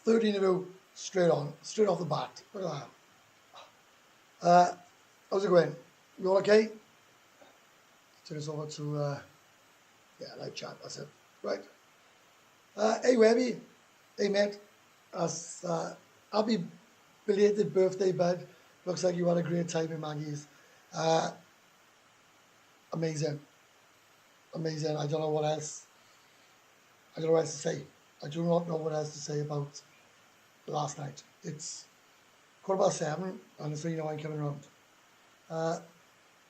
13 of you straight off the bat. Look at that. How's it going? You all okay? Turn this over to, live chat, that's it. Right. Hey, Webby. Hey, mate. Happy belated birthday, bud. Looks like you had a great time in Maggie's. Amazing. Amazing. I don't know what else to say. I do not know what else to say about last night. It's 7:15 and so you know I'm coming around.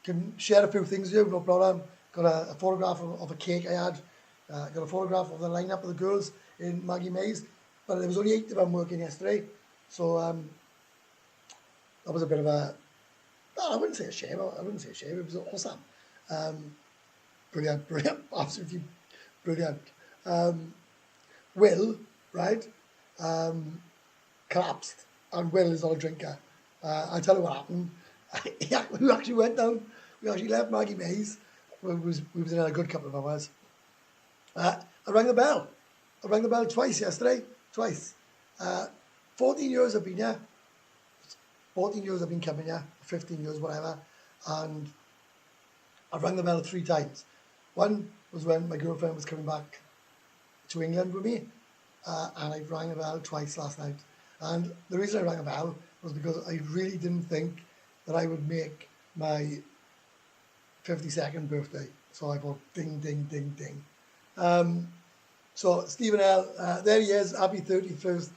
Can share a few things with you, no problem. Got a photograph of a cake I had. Got a photograph of the lineup of the girls in Maggie Mays, but there was only 8 of them working yesterday, so that was a bit of a, I wouldn't say a shame, it was awesome. Brilliant, absolutely brilliant. Will, right, collapsed, and Will is not a drinker. I'll tell you what happened. We actually went down, we actually left Maggie Mays, we was in a good couple of hours. I rang the bell twice yesterday, twice. 14 years I've been here, 14 years I've been coming here, 15 years, whatever, and I rang the bell 3 times. One was when my girlfriend was coming back to England with me, and I rang the bell twice last night. And the reason I rang a bell was because I really didn't think that I would make my 52nd birthday. So I thought, ding, ding, ding, ding. So Stephen L, there he is, happy 35th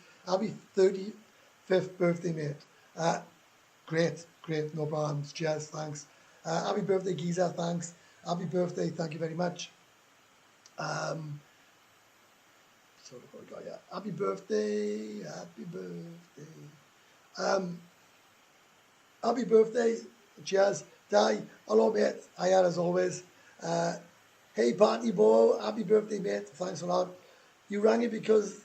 birthday, mate. Great, no problems, cheers, thanks. Happy birthday, Giza, thanks. Happy birthday, thank you very much. So what we got here? Happy birthday. Happy birthday, cheers. Di, hello mate, hiya as always. Hey Party Bo, happy birthday mate, thanks a lot. You rang it because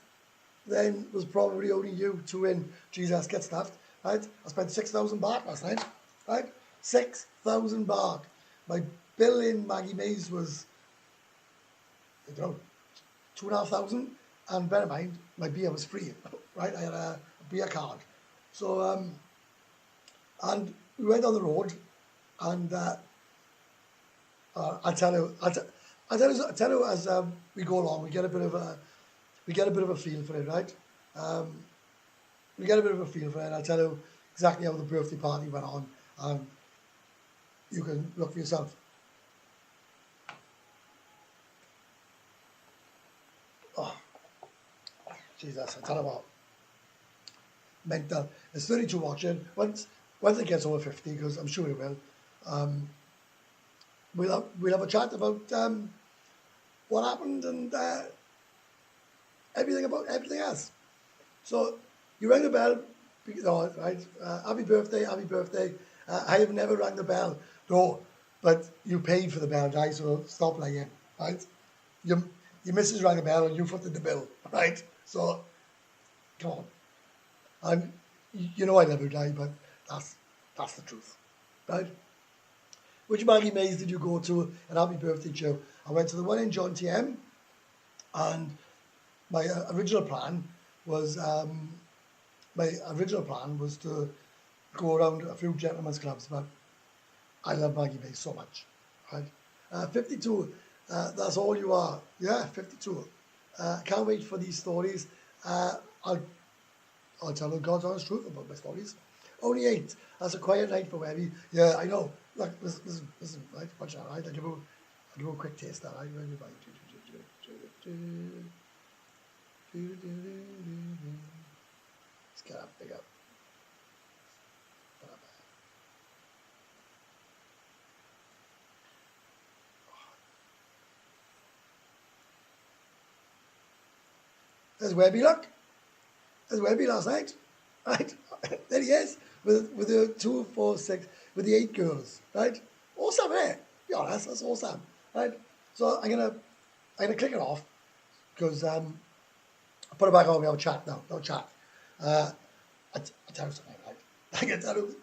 then was probably only you to win. Jesus, get stuffed, right? I spent 6,000 baht last night, right? 6,000 baht. My bill in Maggie Mays was, I don't know, 2,500. And bear in mind, my beer was free, right? I had a beer card. So, and we went on the road, and I tell you as we go along, we get a bit of a feel for it, right? We get a bit of a feel for it. I'll tell you exactly how the birthday party went on, and you can look for yourself. Oh, Jesus, I tell you what, mental. There's 32 watching. Once it gets over 50, because I'm sure it will, we'll have a chat about what happened and everything else. So you rang the bell, right? Happy birthday. I have never rang the bell, no, but you paid for the bell, guys. So stop lying, right? Your missus rang the bell and you footed the bill, right? So come on, and you know I love you, guy, but that's the truth, right? Which Maggie Mays did you go to? And happy birthday, Joe. I went to the one in Jomtien, and my original plan was to go around a few gentlemen's clubs, but I love Maggie Mays so much, right? 52, that's all you are. Yeah, 52. Can't wait for these stories. I'll tell you God's honest truth about my stories. Only 8. That's a quiet night for Webby. Yeah, I know. Look, listen, right? Watch that, right? I'll give you a quick taste of that, right? Let's get up, big up. There's Webby, look. There's Webby last night, right? There he is, with the 2, 4, 6, with the 8 girls, right? Awesome, eh? Be honest, that's awesome, right? So I'm gonna click it off because I'll put it back on. We have a chat now. No chat. I tell you something, right? I can tell you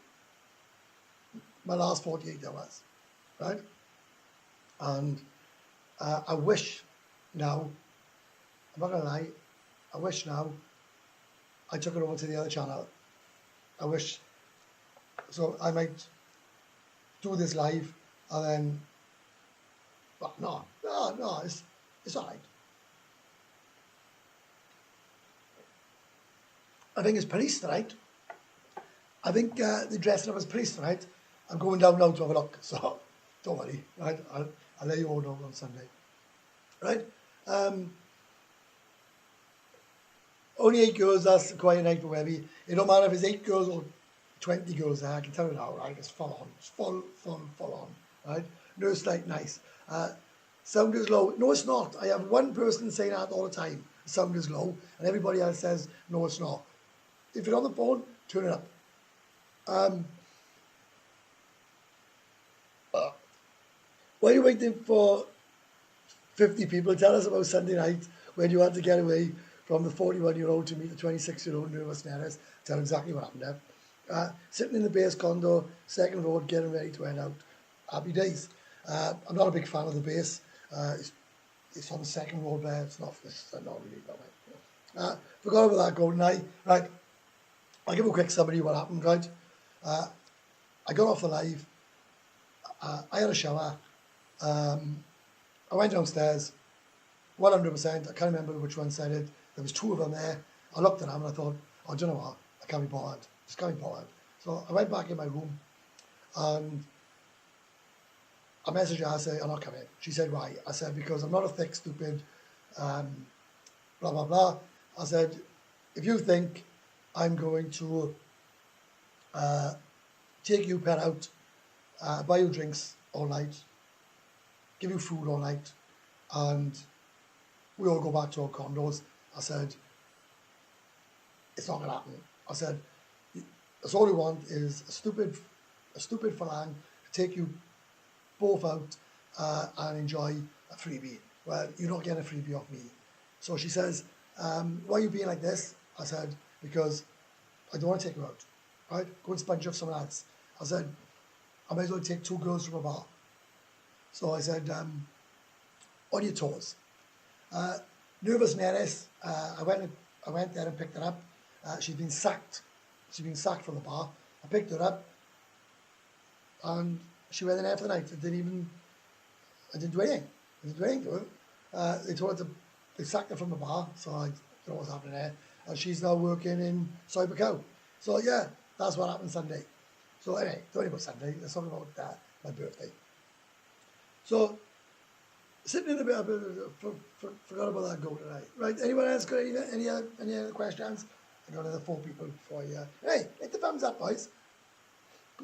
my last 48 hours, right? And I wish now. I'm not gonna lie. I wish now I took it over to the other channel. I wish, so I might do this live and then, well, no, it's all right. I think it's police tonight. I think they're dressing up as police tonight. I'm going down now to have a look, so don't worry, right? I'll let you all know on Sunday, right? Only 8 girls, that's quite a night for Webby. It don't matter if it's 8 girls or 20 girls there, I can tell you now, right? It's full on. It's full on, right? Nurse like nice. Sound is low. No, it's not. I have one person saying that all the time. Sound is low. And everybody else says, no, it's not. If you're on the phone, turn it up. While you're waiting for 50 people, tell us about Sunday night when you had to get away from the 41-year-old to meet the 26-year-old nervous Neres. Tell exactly what happened there. Sitting in the base condo, second road, getting ready to head out. Happy days. I'm not a big fan of the base. It's on the second road there. It's not really that way. Forgot about that golden eye. Right. I'll give a quick summary of what happened, right? I got off the live. I had a shower. I went downstairs. 100%. I can't remember which one said it. There was 2 of them there. I looked at them and I thought, oh, do you know what? I can't be bothered. Just can't be bothered. So I went back in my room and I messaged her. I said, I'm not coming. She said, why? I said, because I'm not a thick, stupid, blah, blah, blah. I said, if you think I'm going to take you, pet, out, buy you drinks all night, give you food all night, and we all go back to our condos, I said, it's not going to happen. I said, that's all we want is a stupid falang to take you both out and enjoy a freebie. Well, you're not getting a freebie off me. So she says, why are you being like this? I said, because I don't want to take you out. Right? Go and sponge off someone else. I said, I might as well take 2 girls from a bar. So I said, on your toes. Nervous Neres, I went there and picked her up. She'd been sacked. She'd been sacked from the bar. I picked her up and she went in there for the night. I didn't do anything. I didn't do anything to her. They sacked her from the bar, so I don't know what's happening there. And she's now working in Soy So yeah, that's what happened Sunday. So anyway, don't worry about Sunday. Let's talk about my birthday. So sitting in a bit, forgot about that goal tonight. Right? Anyone else got any other questions? I got another 4 people before you. Hey, hit the thumbs up, boys.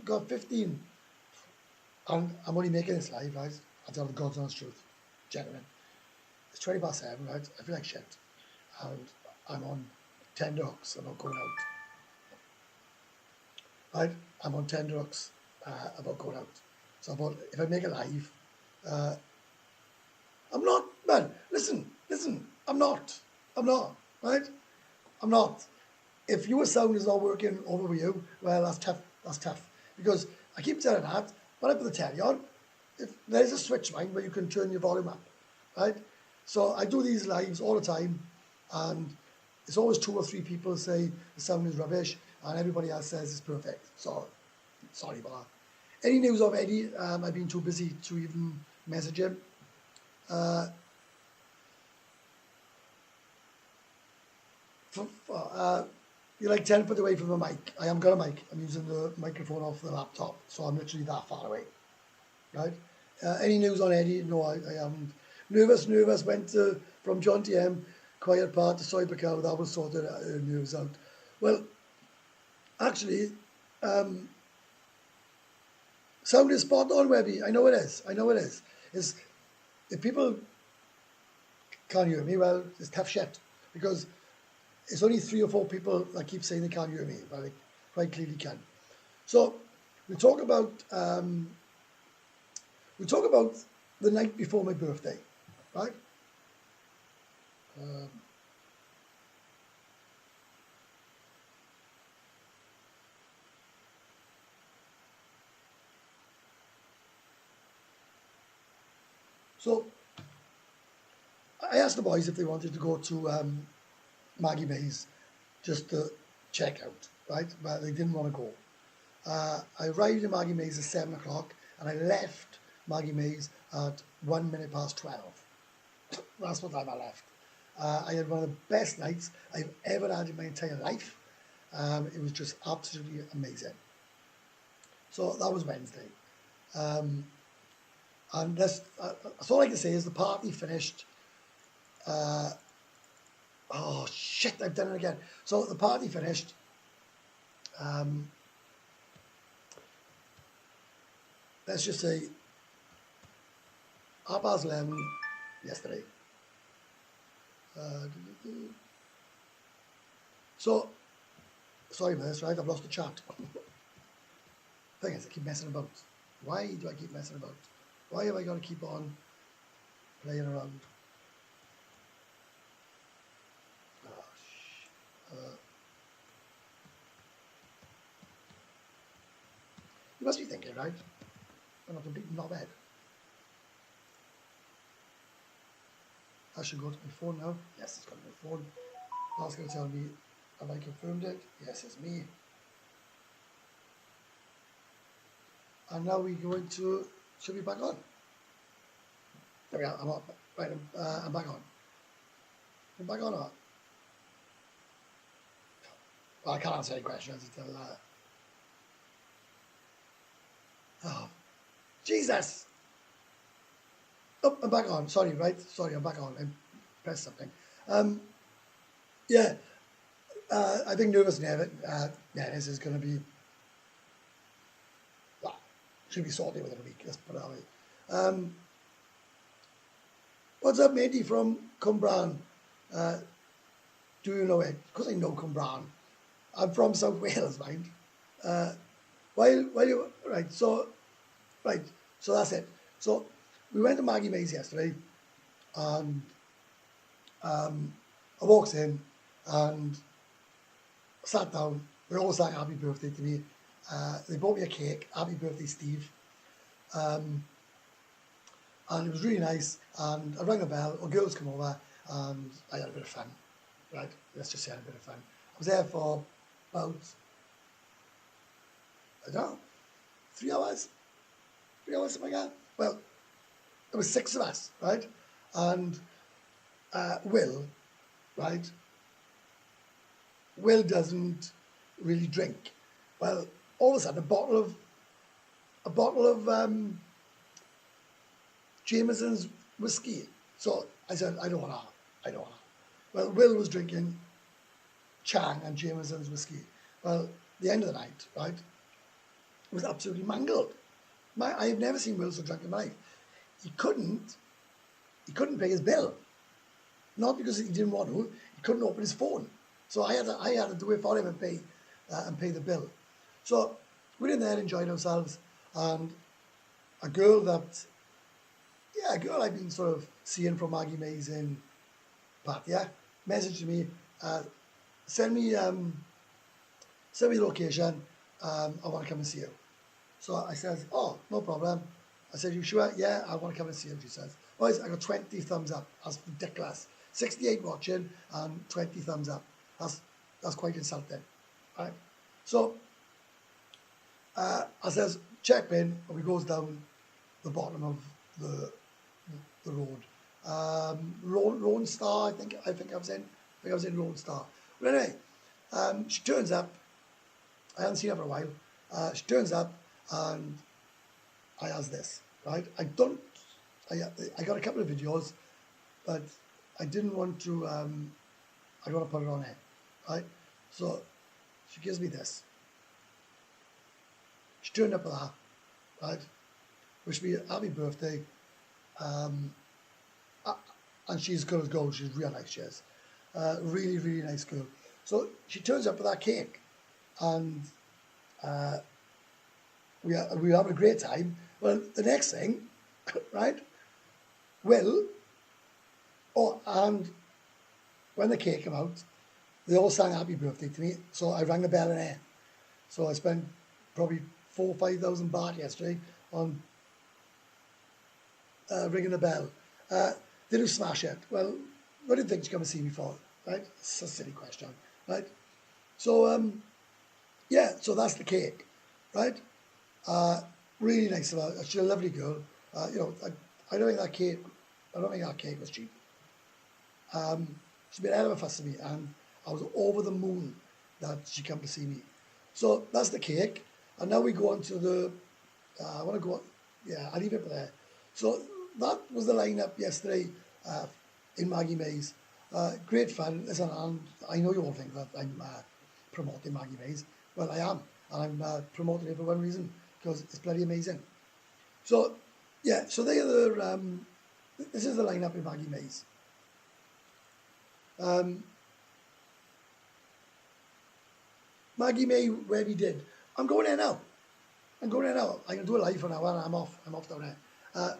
Got 15. And I'm only making this live, guys. I tell the God's honest truth, gentlemen. It's 7:20, right? I feel like shit, and I'm on tender hooks. I'm not going out. Right? I'm on tender hooks about going out. So I thought if I make a live, I'm not, man. Listen. I'm not. Right? I'm not. If your sound is not working over with you, well, that's tough. That's tough. Because I keep telling that, when I put the telly on, if there's a switch, mind, where you can turn your volume up, right? So I do these lives all the time, and it's always 2 or 3 people say the sound is rubbish, and everybody else says it's perfect. So, sorry about that. Any news of Eddie? I've been too busy to even message him. You're like 10 foot away from the mic. I haven't got a mic. I'm using the microphone off the laptop, so I'm literally that far away. Right? Any news on Eddie? No, I haven't. Nervous went from Jomtien, quiet part to Soy Picao. That was sorted news out. Well, actually, sound is spot on, Webby. I know it is. If people can't hear me, well, it's tough shit, because it's only 3 or 4 people that keep saying they can't hear me, but they quite clearly can. So we talk about the night before my birthday, right? So I asked the boys if they wanted to go to Maggie May's just to check out, right? But they didn't want to go. I arrived in Maggie Mays at 7 o'clock, and I left Maggie Mays at 1 minute past 12. That's what time I left. I had one of the best nights I've ever had in my entire life. It was just absolutely amazing. So that was Wednesday. And that's all I can say is the party finished. Oh shit, I've done it again. So the party finished. Let's just say 11:30 yesterday. So, sorry about this, right? I've lost the chat. Thing is, I keep messing about. Why do I keep messing about? Why have I got to keep on playing around? You must be thinking, right? I'm not a complete knobhead. I should go to my phone now. Yes, it's got my phone. That's going to tell me, have I confirmed it? Yes, it's me. And now we go into, should we be back on? There we are, I'm up. Right, I'm back on. I'm back on or not? Well, I can't answer any questions until, oh, Jesus! Oh, I'm back on. Sorry, right? Sorry, I'm back on. I pressed something. Yeah, I think nervous this is going to be, well, should be sorted within a week. Let's put it that way. What's up, matey from Cwmbran? Do you know it? Because I know Cwmbran. I'm from South Wales, mind. Right, so that's it. So we went to Maggie Mays yesterday, and I walked in and sat down. They all sang happy birthday to me. They bought me a cake, happy birthday, Steve. And it was really nice. And I rang a bell, or girls come over, and I had a bit of fun. Right, let's just say I had a bit of fun. I was there for about, I don't know, 3 hours? 3 hours, something like that. Well, there was 6 of us, right? And Will, right? Will doesn't really drink. Well, all of a sudden, a bottle of Jameson's whiskey. So I said, I don't want that. Well, Will was drinking Chang and Jameson's whiskey. Well, the end of the night, right, was absolutely mangled. I have never seen Will so drunk in my life. He couldn't pay his bill. Not because he didn't want to, he couldn't open his phone. So I had to do it for him and pay the bill. So we were in there, enjoying ourselves, and a girl I've been sort of seeing from Maggie Mays in Pattaya messaged me, send me the location, I want to come and see you. So I said, oh, no problem. I said, you sure? Yeah, I want to come and see you, she says. Boys, I got 20 thumbs up. That's ridiculous. 68 watching and 20 thumbs up. That's quite insulting, right? So I says, check in, and we goes down the bottom of the road. Lone Star, I think I was in Lone Star. But anyway, she turns up. I haven't seen her for a while. She turns up, and I ask this, right? I got a couple of videos, but I didn't want to. I don't want to put it on air, right? So she gives me this. She turned up with that, right? Wished me a happy birthday. And she's good as gold. She's real nice. She is. Really, really nice girl. So she turns up with that cake, and we were having a great time. Well, the next thing, right? And when the cake came out, they all sang happy birthday to me. So I rang the bell in air. So I spent probably 4,000 or 5,000 baht yesterday on ringing the bell. Did you smash it? Well, what do you think she's going to see me for? Right? It's a silly question, right? So, yeah, so that's the cake, right? Really nice of her. She's a lovely girl. You know, I don't think that cake, I don't think that cake was cheap. She's been a hell of a fuss to me, and I was over the moon that she came to see me. So that's the cake, and now we go on to the. I want to go. Yeah, I'll leave it there. So that was the lineup yesterday in Maggie Mays. Great fun. Listen, and I know you all think that I'm promoting Maggie Mays. Well, I am, and I'm promoting it for one reason, because it's bloody amazing. So, yeah, so they are the. This is the lineup in Maggie Mays. Maggie May, where we did. I'm going there now. I'm going there now. I can do a live for an hour and I'm off. I'm off down there.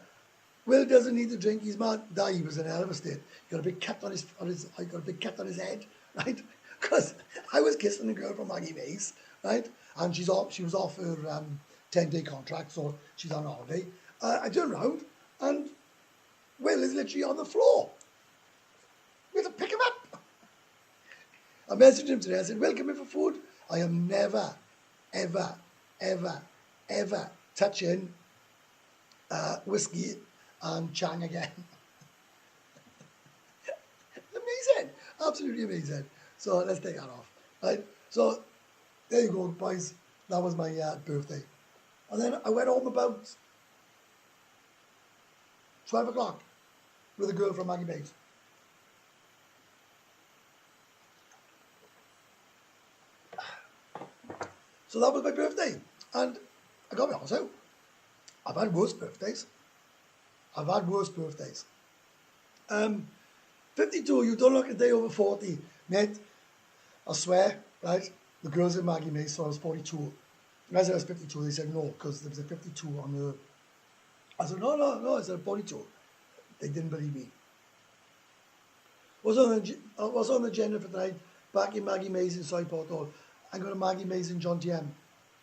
Will doesn't need to drink. He's mad. He was in a hell of a state. He got a big cut on his I got a big cut on his head, right? Because I was kissing the girl from Maggie Mays, right? And she was off her 10-day contract, so she's on holiday. I turned around and Will is literally on the floor. We had to pick him up. I messaged him today. I said, Will, come in for food. I am never, ever, ever, ever touching whiskey and Chang again. Amazing. Absolutely amazing. So let's take that off. Right. So there you go, boys. That was my birthday. And then I went home about 12 o'clock with a girl from Maggie Bates. So that was my birthday. And I got to be honest out, I've had worse birthdays. 52, you don't look a day over 40. Mate, I swear, right? The girls in Maggie May saw I was 42. And as I was 52, they said no, because there was a 52 on the... I said, no, I said 42. They didn't believe me. What's on the agenda for tonight? Back in Maggie May's in Southport Hall. I'm going to Maggie May's in Jomtien.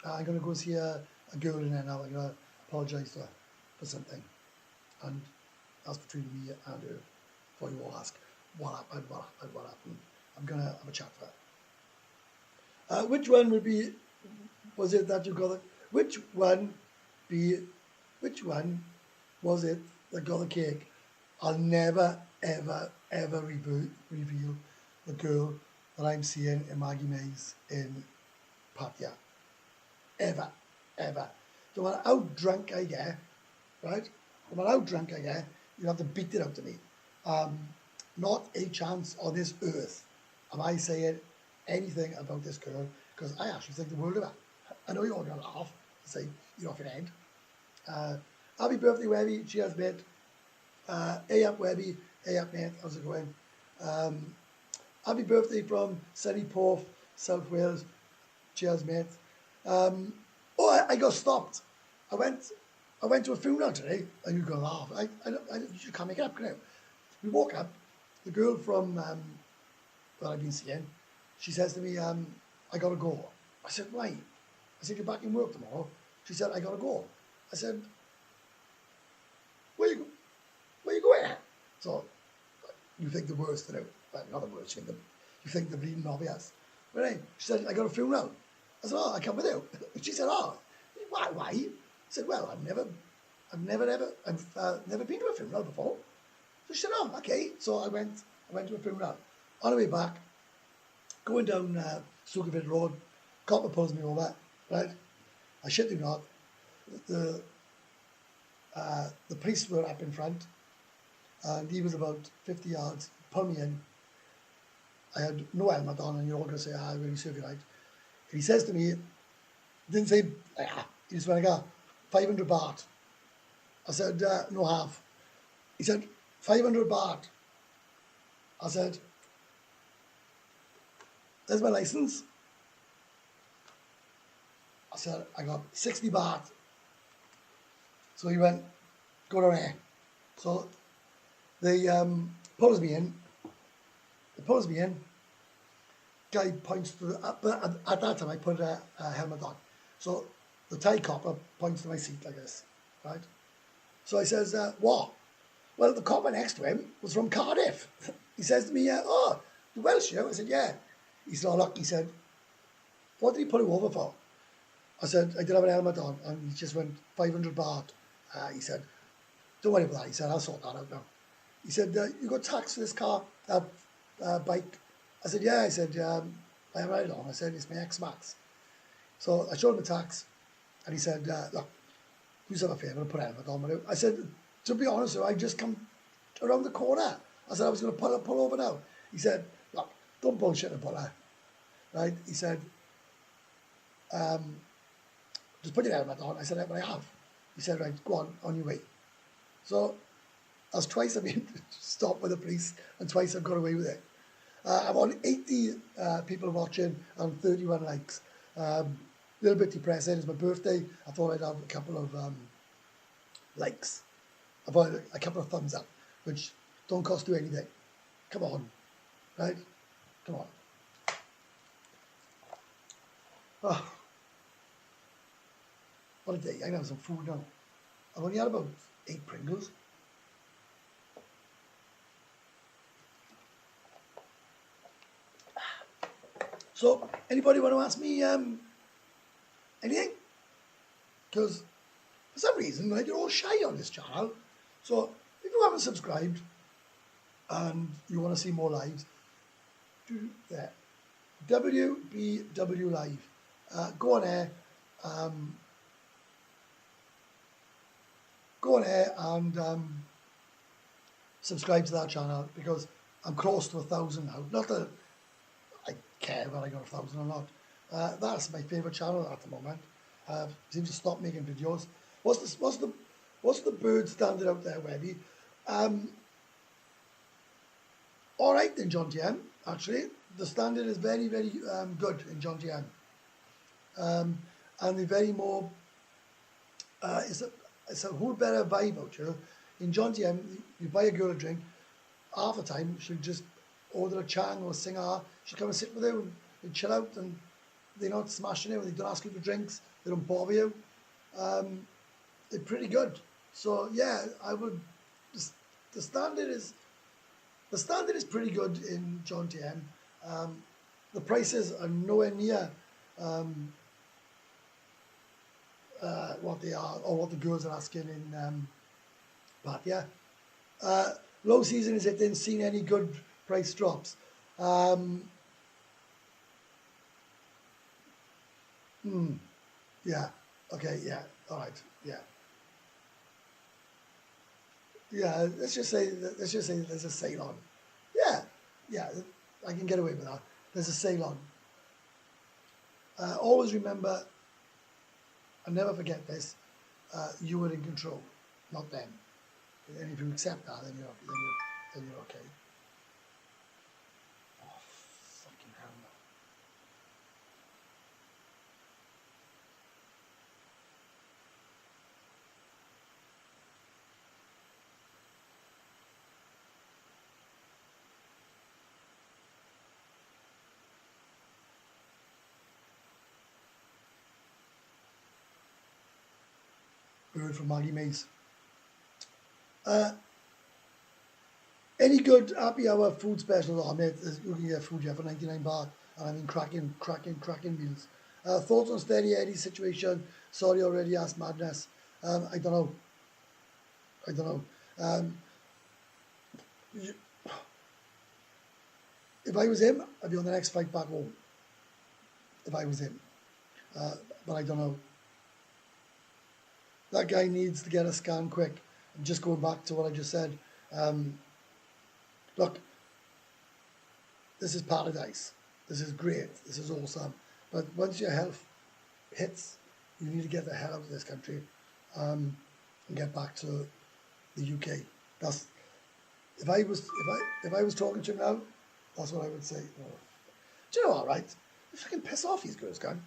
I'm going to go see a girl in there now. I'm going to apologise to her for something. And that's between me and her. Before you all ask, what happened? I'm going to have a chat with her. Which one was it that you got which one was it that got the cake? I'll never, ever, ever reveal the girl that I'm seeing in Maggie Mays in Pattaya. Ever. No matter how drunk I get, right? No matter how drunk I get, you have to beat it out of me. Not a chance on this earth am I saying anything about this girl, because I actually think the world of her. I know you're all going to laugh and say, you're off your head. Happy birthday, Webby. Cheers, mate. Hey up, Webby. Hey up, mate. How's it going? Happy birthday from sunny Porth, South Wales. Cheers, mate. I got stopped. I went to a funeral today, and you're going to laugh. You can't make it up, can you? We woke up. The girl from that I've been seeing, she says to me, I got to go. I said, why? I said, you're back in work tomorrow. She said, I got to go. I said, where you going at? So, you think the worst, you know, well, not the worst, you think the bleeding obvious. But anyway, she said, I got a funeral. I said, I come with you. She said, why? I said, well, I've never been to a funeral before. So she said, okay. So I went to a funeral. On the way back, going down Sukhumvit Road, copper pulls me over, right? I shit you not. The police were up in front, and he was about 50 yards, pulled me in. I had no helmet on, and you're all going to say, I really serve you right. And he says to me, didn't say, he just went, I got 500 baht. I said, no half. He said, 500 baht. I said, there's my license. I said, I got 60 baht. So he went, go down here. So they pulls me in. Guy points to but at that time I put a helmet on. So the Thai copper points to my seat like this, right? So I says, what? Well, the copper next to him was from Cardiff. He says to me, oh, you Welsh, you? I said, yeah. He said, oh, look, he said, what did he pull you over for? I said, I did have an helmet on, and he just went 500 baht. He said, don't worry about that. He said, I'll sort that out now. He said, you got tax for this car, bike? I said, yeah. I said, I haven't had it on. I said, it's my X-Max. So I showed him the tax, and he said, look, do yourself a favour and put a helmet on with you. I said, to be honest, I just come around the corner. I said, I was going to pull over now. He said, look, don't bullshit about that. Right? He said, just put your helmet on. I said, but I have. He said, right, go on your way. So that's twice I've been stopped by the police, and twice I've got away with it. I'm on 80 people watching and 31 likes. A little bit depressing. It's my birthday. I thought I'd have a couple of likes. I thought a couple of thumbs up, which don't cost you anything. Come on, right? Come on. Oh, what a day. I can have some food now. I've only had about 8 Pringles. So, anybody want to ask me anything? Because for some reason, like, you're all shy on this channel. So, if you haven't subscribed and you want to see more lives, do that. WBW Live. Go on air. Go on air and subscribe to that channel, because I'm close to 1,000 now. Not that I care whether I got 1,000 or not. That's my favourite channel at the moment. Seems to stop making videos. What's the bird standing out there, Webby? All right in Jomtien, actually. The standard is very, very good in Jomtien. And the very more, it's a whole better vibe out here. In Jomtien, you buy a girl a drink, half the time she'll just order a chang or a singer. She'll come and sit with you and chill out, and they're not smashing you, they don't ask you for drinks, they don't bother you. They're pretty good. So yeah, I would, the standard is pretty good in Jomtien. The prices are nowhere near what they are, or what the girls are asking in Pattaya. Low season is it didn't see any good price drops. Yeah. Okay. Yeah. All right. Yeah. Yeah. Let's just say there's a sale on. Yeah. Yeah. I can get away with that. There's a sale on. Always remember, and never forget this: you were in control, not them. And if you accept that, then you're okay. Oh, fucking hell! Bird from Maggie Mays. Any good happy hour food specials? Oh, mate, you can get food here for 99 baht, and I mean cracking meals. Thoughts on Steady Eddie's situation? Sorry, already asked Madness. I don't know. If I was him, I'd be on the next flight back home. If I was him. But I don't know. That guy needs to get a scan quick. And just going back to what I just said, look, this is paradise. This is great. This is awesome. But once your health hits, you need to get the hell out of this country and get back to the UK. That's if I was talking to him now, that's what I would say. Oh, do you know what, right? You fucking piss off these girls, can.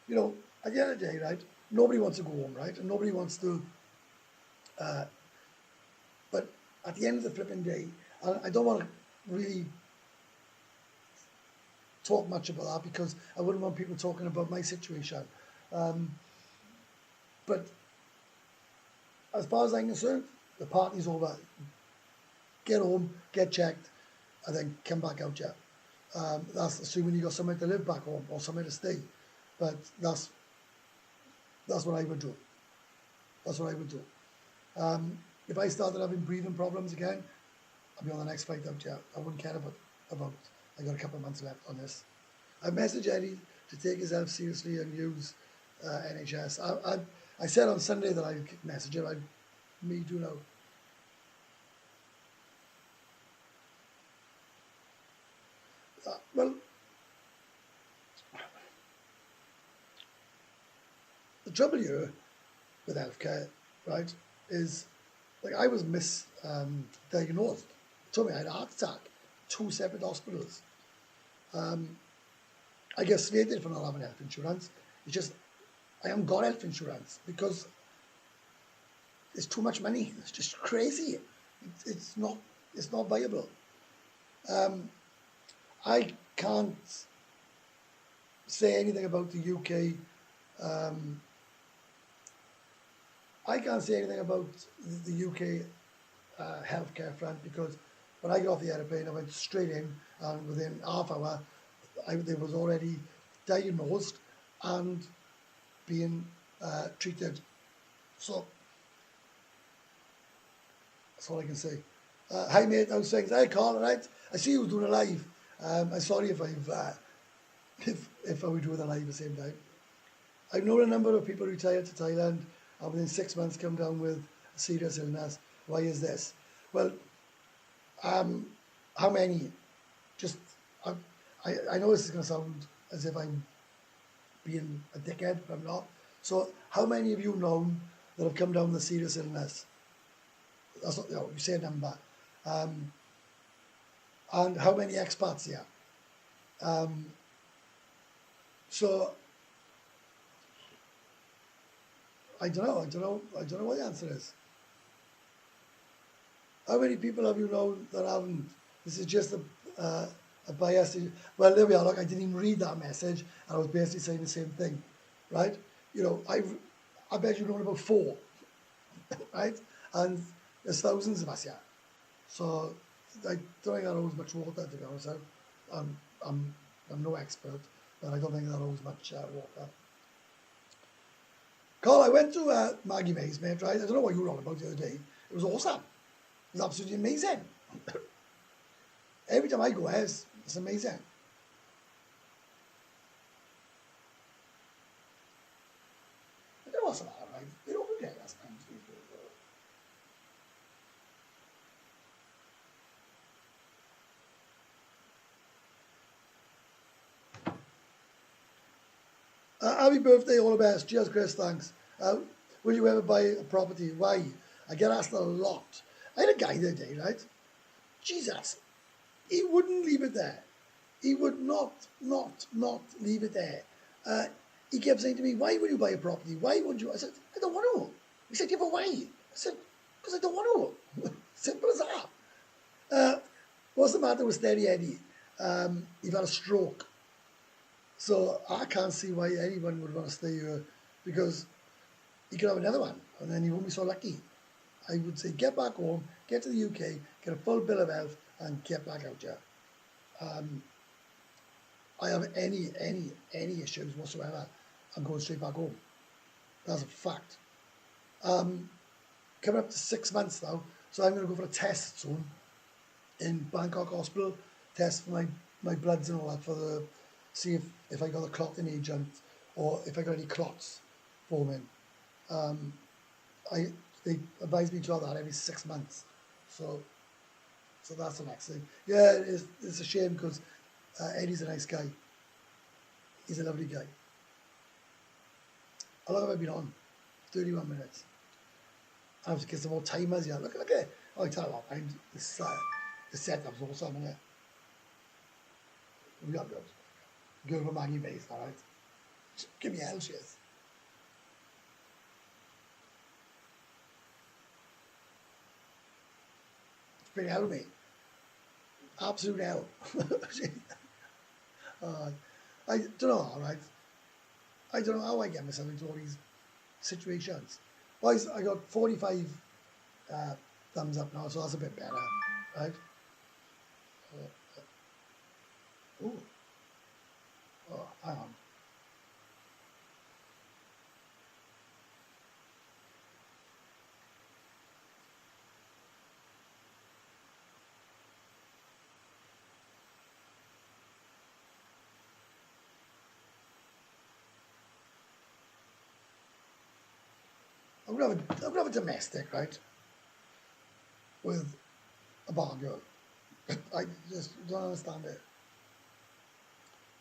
You know, at the end of the day, right? Nobody wants to go home, right? And nobody wants to. But at the end of the flipping day, I don't want to really talk much about that, because I wouldn't want people talking about my situation. But as far as I'm concerned, the party's over. Get home, get checked, and then come back out here. That's assuming you got somewhere to live back home or somewhere to stay. But that's what I would do. That's what I would do. If I started having breathing problems again, I'd be on the next flight out. Yeah, I wouldn't care about. I got a couple of months left on this. I messaged Eddie to take himself seriously and use NHS. I said on Sunday that I'd message him. Me do now. Well, the trouble here with healthcare, right, is like I was misdiagnosed. Told me I had a heart attack, 2 separate hospitals. I get slated for not having health insurance. It's just I haven't got health insurance because it's too much money. It's just crazy. It's not viable. I can't say anything about the UK. I can't say anything about the UK healthcare front because when I got off the aeroplane, I went straight in, and within half hour, I was already diagnosed and being treated. So that's all I can say. Hi mate, how's things? Hi Carl, right? I see you doing a live. I'm sorry if I would do the live at the same time. I've known a number of people retired to Thailand and within 6 months come down with a serious illness. Why is this? Well, how many? Just I know this is going to sound as if I'm being a dickhead, but I'm not. So how many of you know that have come down with a serious illness? That's not, you say a number. And how many expats here? So I don't know what the answer is. How many people have you known that haven't? This is just a bias. Well, there we are. Look, I didn't even read that message, and I was basically saying the same thing, right? You know, I bet you've known about 4, right? And there's thousands of us here. So I don't think that holds much water, to be honest. I'm no expert, but I don't think that holds much water. Carl, I went to Maggie, mate, right? I don't know what you were on about the other day. It was awesome. It was absolutely amazing. Every time I go there, it's amazing. I don't know what's the matter, right? They don't forget us, man. Happy birthday, all the best. Cheers, Chris, thanks. Will you ever buy a property? Why? I get asked a lot. I had a guy the other day, right? Jesus, he wouldn't leave it there. He would not leave it there. He kept saying to me, why would you buy a property? Why would you? I said, I don't want to. He said, yeah, but why? I said, because I don't want to. Simple as that. What's the matter with Steady Eddie? He had a stroke. So I can't see why anyone would want to stay here because he could have another one and then he won't be so lucky. I would say get back home, get to the UK, get a full bill of health and get back out here. I have any issues whatsoever, I'm going straight back home. That's a fact. Coming up to 6 months now, so I'm going to go for a test soon in Bangkok Hospital, test for my bloods and all that see if I got a clotting agent or if I got any clots forming. They advise me to have that every 6 months. So that's the next thing. Yeah, it's a shame because Eddie's a nice guy. He's a lovely guy. How long have I been on? 31 minutes. I have to get some more timers here. Look at it. Oh, I tell you what, the setup's awesome, isn't it? We got good. Good for Maggie base, all right? Give me hell, shiz. It's pretty hell, mate. Absolute hell. I don't know, all right? I don't know how I get myself into all these situations. Well, I got 45 thumbs up now, so that's a bit better, right? Ooh. Oh, hang on. I'm gonna have a domestic, right, with a barbecue. I just don't understand it.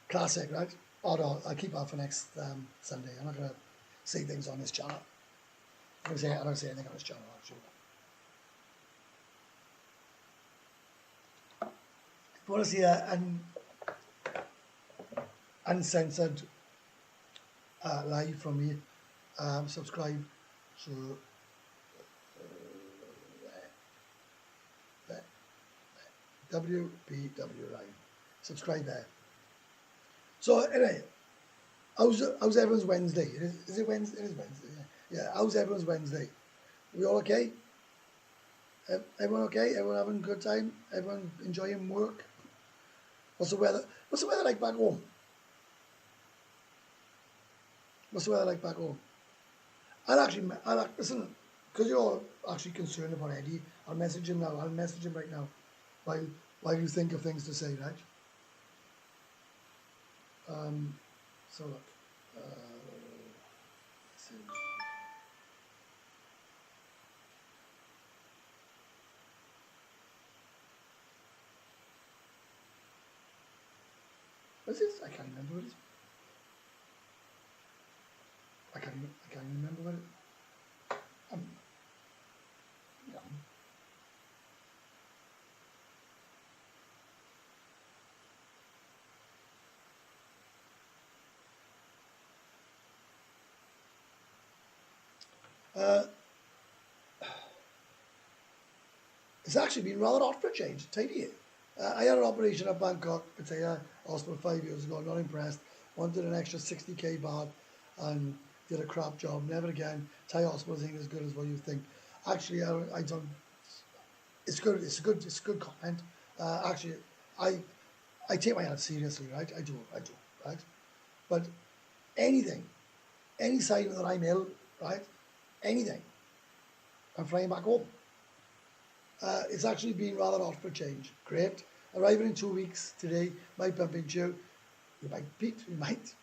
Classic, right? Oh no, I'll keep that for next Sunday. I'm not gonna say things on this channel. I don't say anything on this channel actually. If you want to see an uncensored live from me, subscribe to WPW Live. Subscribe there. So anyway, how's everyone's Wednesday? Is it Wednesday? It is Wednesday. Yeah. How's everyone's Wednesday? We all okay? Everyone okay? Everyone having a good time? Everyone enjoying work? What's the weather? What's the weather like back home? What's the weather like back home? I'll listen, because you're actually concerned about Eddie, I'll message him now. I'll message him right now while you think of things to say, right? So look, let's see. What's this? I can't remember what it is. I can't remember what it. Yeah. It's actually been rather hot for a change. Tidy it. I had an operation at Bangkok, Pattaya Hospital 5 years ago. Not impressed. Wanted an extra 60k baht and did a crap job. Never again. Thai hospitals ain't as good as what you think. Actually, I don't. It's good. It's good comment. Actually, I take my health seriously, right? I do, right? But anything, any sign that I'm ill, right? Anything, I'm flying back home. It's actually been rather hot for a change. Great. Arriving in 2 weeks today. Might bump into you. You might, Pete. You might.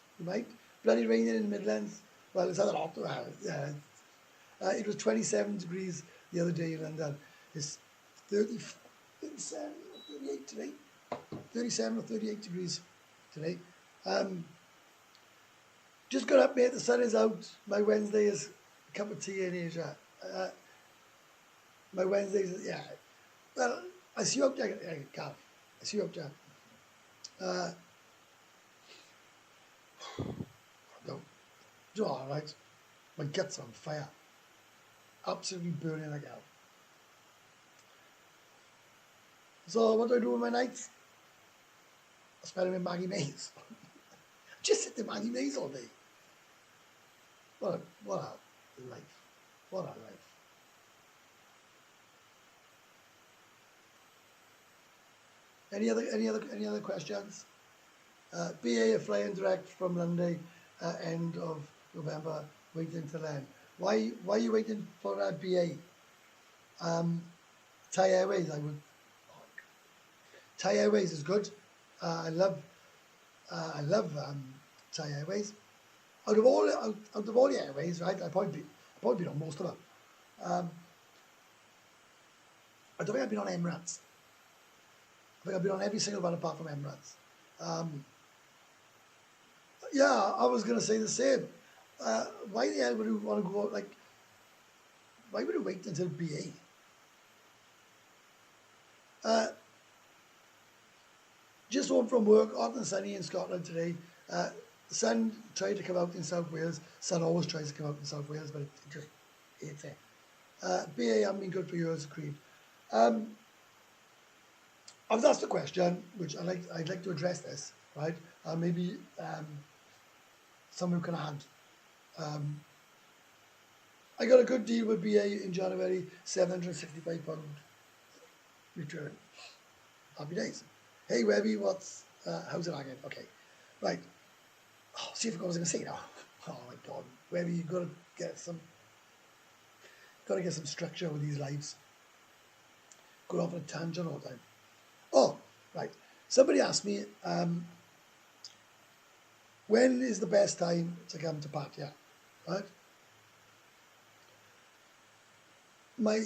Bloody raining in the Midlands. Well, it's either hot. Yeah. It was 27 degrees the other day in London. It's 37 or 38 today. 37 or 38 degrees today. Just got up, mate. The sun is out. My Wednesday is a cup of tea in Asia. My Wednesdays, yeah. Well, I see you up there, Gav. I see you up there. No, you're all right. My guts are on fire. Absolutely burning like hell. So what do I do with my nights? I spend them in Maggie Mays. Just sit in Maggie Mays all day. What a life. What a life. Any other questions? BA are flying direct from London, end of November, waiting to land. Why are you waiting for BA? Thai Airways, Thai Airways is good. I love Thai Airways. Out of all the airways, right? I've probably been on most of them. I don't think I've been on Emirates. I think I've been on every single one apart from Emirates. Yeah, I was going to say the same. Why the hell would you want to go out, like, why would you wait until BA? Just home from work, hot and sunny in Scotland today. The sun tried to come out in South Wales. Sun always tries to come out in South Wales, but it just hates it. BA haven't been good for years, Creed. I was asked a question, which I'd like to address this, right? Maybe someone can add. I got a good deal with BA in January, £765 return. Happy days. Hey Webby, what's How's it hanging? Okay, right. Oh, see if I was going to say now. Oh my God, where you got to get some structure with these lives. Go off on a tangent all the time. Oh, right. Somebody asked me, when is the best time to come to Pattaya? Right? My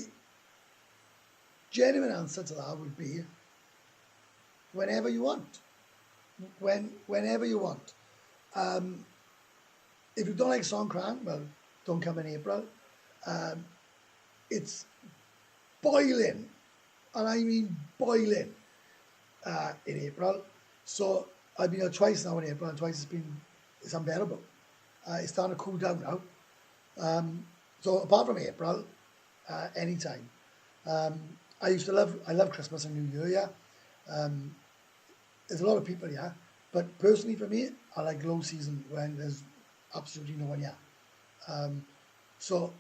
genuine answer to that would be whenever you want. Whenever you want. If you don't like Songkran, well, don't come in April. It's boiling, and I mean boiling, in April. So I've been here twice now in April, and twice it's unbearable. It's starting to cool down now. So apart from April, anytime. I love Christmas and New Year, yeah. There's a lot of people here, but personally for me, I like low season when there's absolutely no one here. So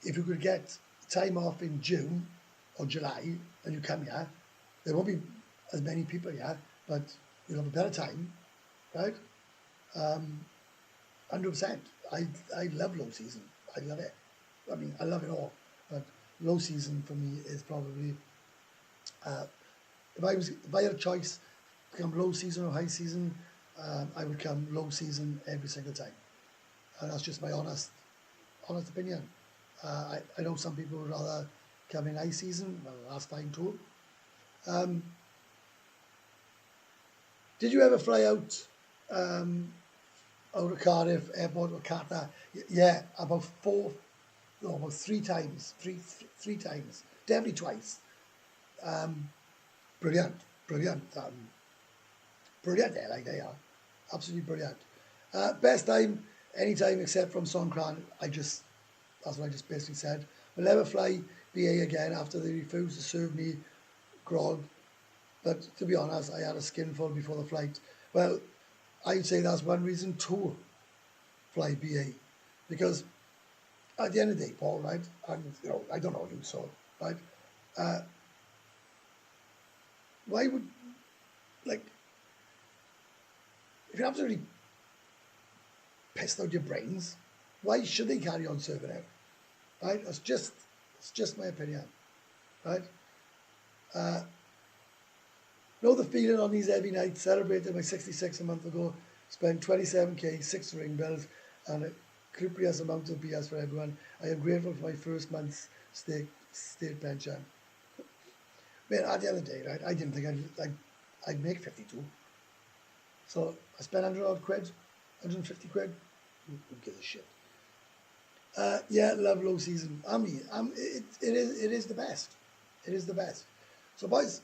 if you could get time off in June or July and you come here, there won't be as many people here, but you'll have a better time, right? 100%. I love low season. I love it. I mean, I love it all, but low season for me is probably, if I had a choice to come low season or high season, I would come low season every single time, and that's just my honest opinion. I know some people would rather come in high season. Well, that's fine too. Did you ever fly out of Cardiff Airport or Qatar? Yeah, about three times. Three times. Definitely twice. Brilliant. Brilliant airline they are. Absolutely brilliant. Best time, anytime except from Songkran. That's what I just basically said. We'll never fly BA again after they refused to serve me grog. But to be honest, I had a skinful before the flight. Well, I'd say that's one reason to fly BA. Because at the end of the day, Paul, right, and I don't know you, so, right, why would, like, if you're absolutely pissed out your brains, why should they carry on serving out? Right? It's just my opinion. Right? Know the feeling on these heavy nights. Celebrated my 66 a month ago. Spent 27k, 6 ring bills, and a copious amount of BS for everyone. I am grateful for my first month's state pension. Man, at the end of the day, right, I didn't think I'd make 52. So I spent 100 odd quid, 150 quid. Who gives a shit? Yeah, love low season. I mean, it is the best. It is the best. So boys,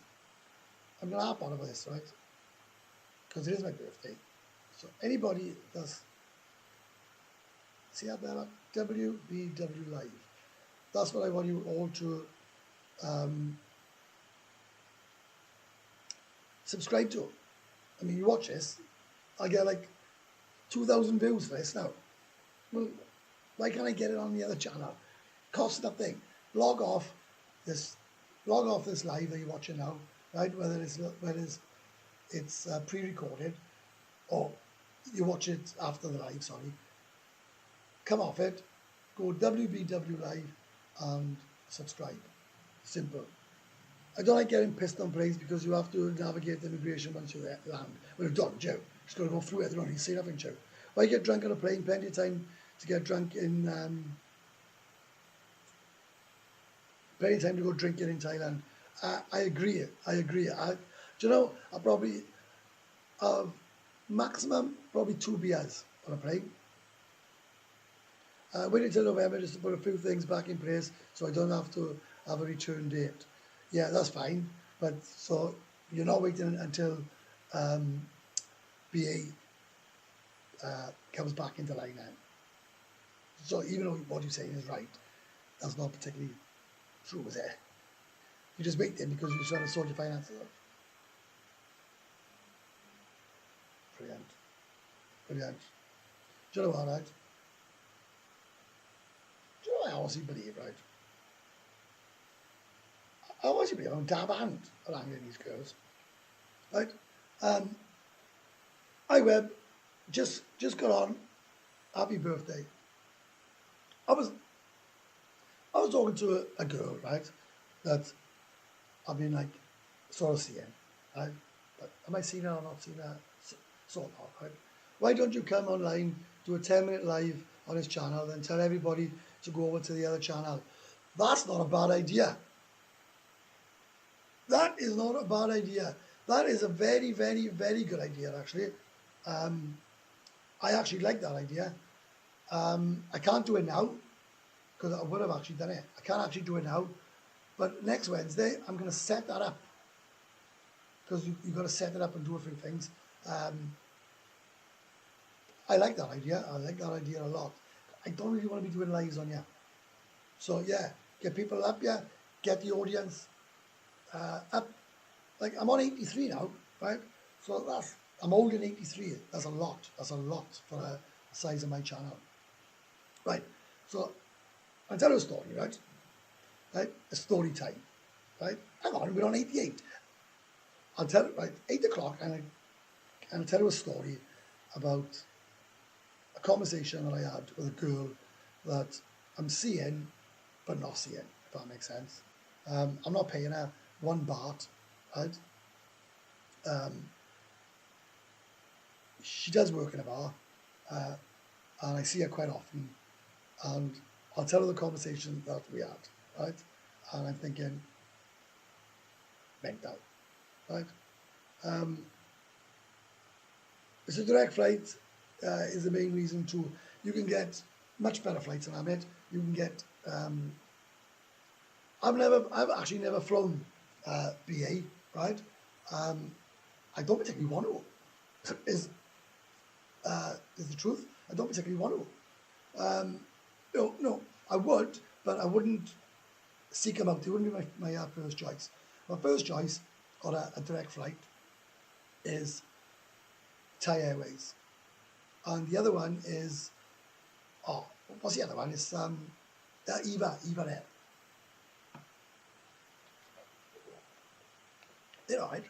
I'm gonna hop on about this, right? Because it is my birthday. So anybody does see that there, WBW Live. That's what I want you all to subscribe to. I mean, you watch this, I get like 2,000 views for this now. Well, why can't I get it on the other channel? Costs nothing. Log off this live that you're watching now, right? Whether it's pre-recorded or you watch it after the live. Sorry. Come off it, go WBW Live and subscribe. Simple. I don't like getting pissed on planes because you have to navigate the immigration once you land. Well, you don't, Joe. Just got to go through it. You don't need to say nothing, Joe. Why get drunk on a plane? Plenty of time to get drunk in. Plenty of time to go drinking in Thailand. I agree. Do you know? I probably maximum probably 2 beers on a plane. Wait until November just to put a few things back in place so I don't have to have a return date. Yeah, that's fine. But so you're not waiting until BA comes back into line now. So even though what you're saying is right, that's not particularly true, is it? You're just waiting because you're trying to sort your finances out. Brilliant. Brilliant. Do you know what, right? Do you know what I honestly believe, right? I honestly believe I'm damn hand at angling these girls. Right? Hi Web, just got on. Happy birthday. I was talking to a girl, right? That I've been like sort of seeing, right? But am I seeing her or not seeing her? Sort of, right? Why don't you come online, do a 10-minute live on his channel, then tell everybody to go over to the other channel? That's not a bad idea. That is not a bad idea. That is a very, very, very good idea, actually. I actually like that idea. I can't do it now because I would have actually done it. I can't actually do it now. But next Wednesday, I'm going to set that up because you've got to set it up and do a few things. I like that idea. I like that idea a lot. I don't really want to be doing lives on here. So yeah, get people up here, get the audience up. Like I'm on 83 now, right? So I'm old in 83. That's a lot. That's a lot for the size of my channel. Right. So I'll tell you a story, right? Right? A story time. Right? Hang on, we're on 88. I'll tell you, right, 8 o'clock, and I'll tell you a story about a conversation that I had with a girl that I'm seeing, but not seeing, if that makes sense. I'm not paying her 1 baht, right? She does work in a bar, and I see her quite often, and I'll tell her the conversation that we had, right? And I'm thinking, mental, right? It's a direct flight is the main reason too. You can get much better flights than I'm at. You can get, I've actually never flown BA, right? I don't particularly want to, is the truth. I don't particularly want to. No, I would, but I wouldn't seek them out. It wouldn't be my first choice. My first choice on a direct flight is Thai Airways. And the other one is, what's the other one? It's EVA Air. They're all right.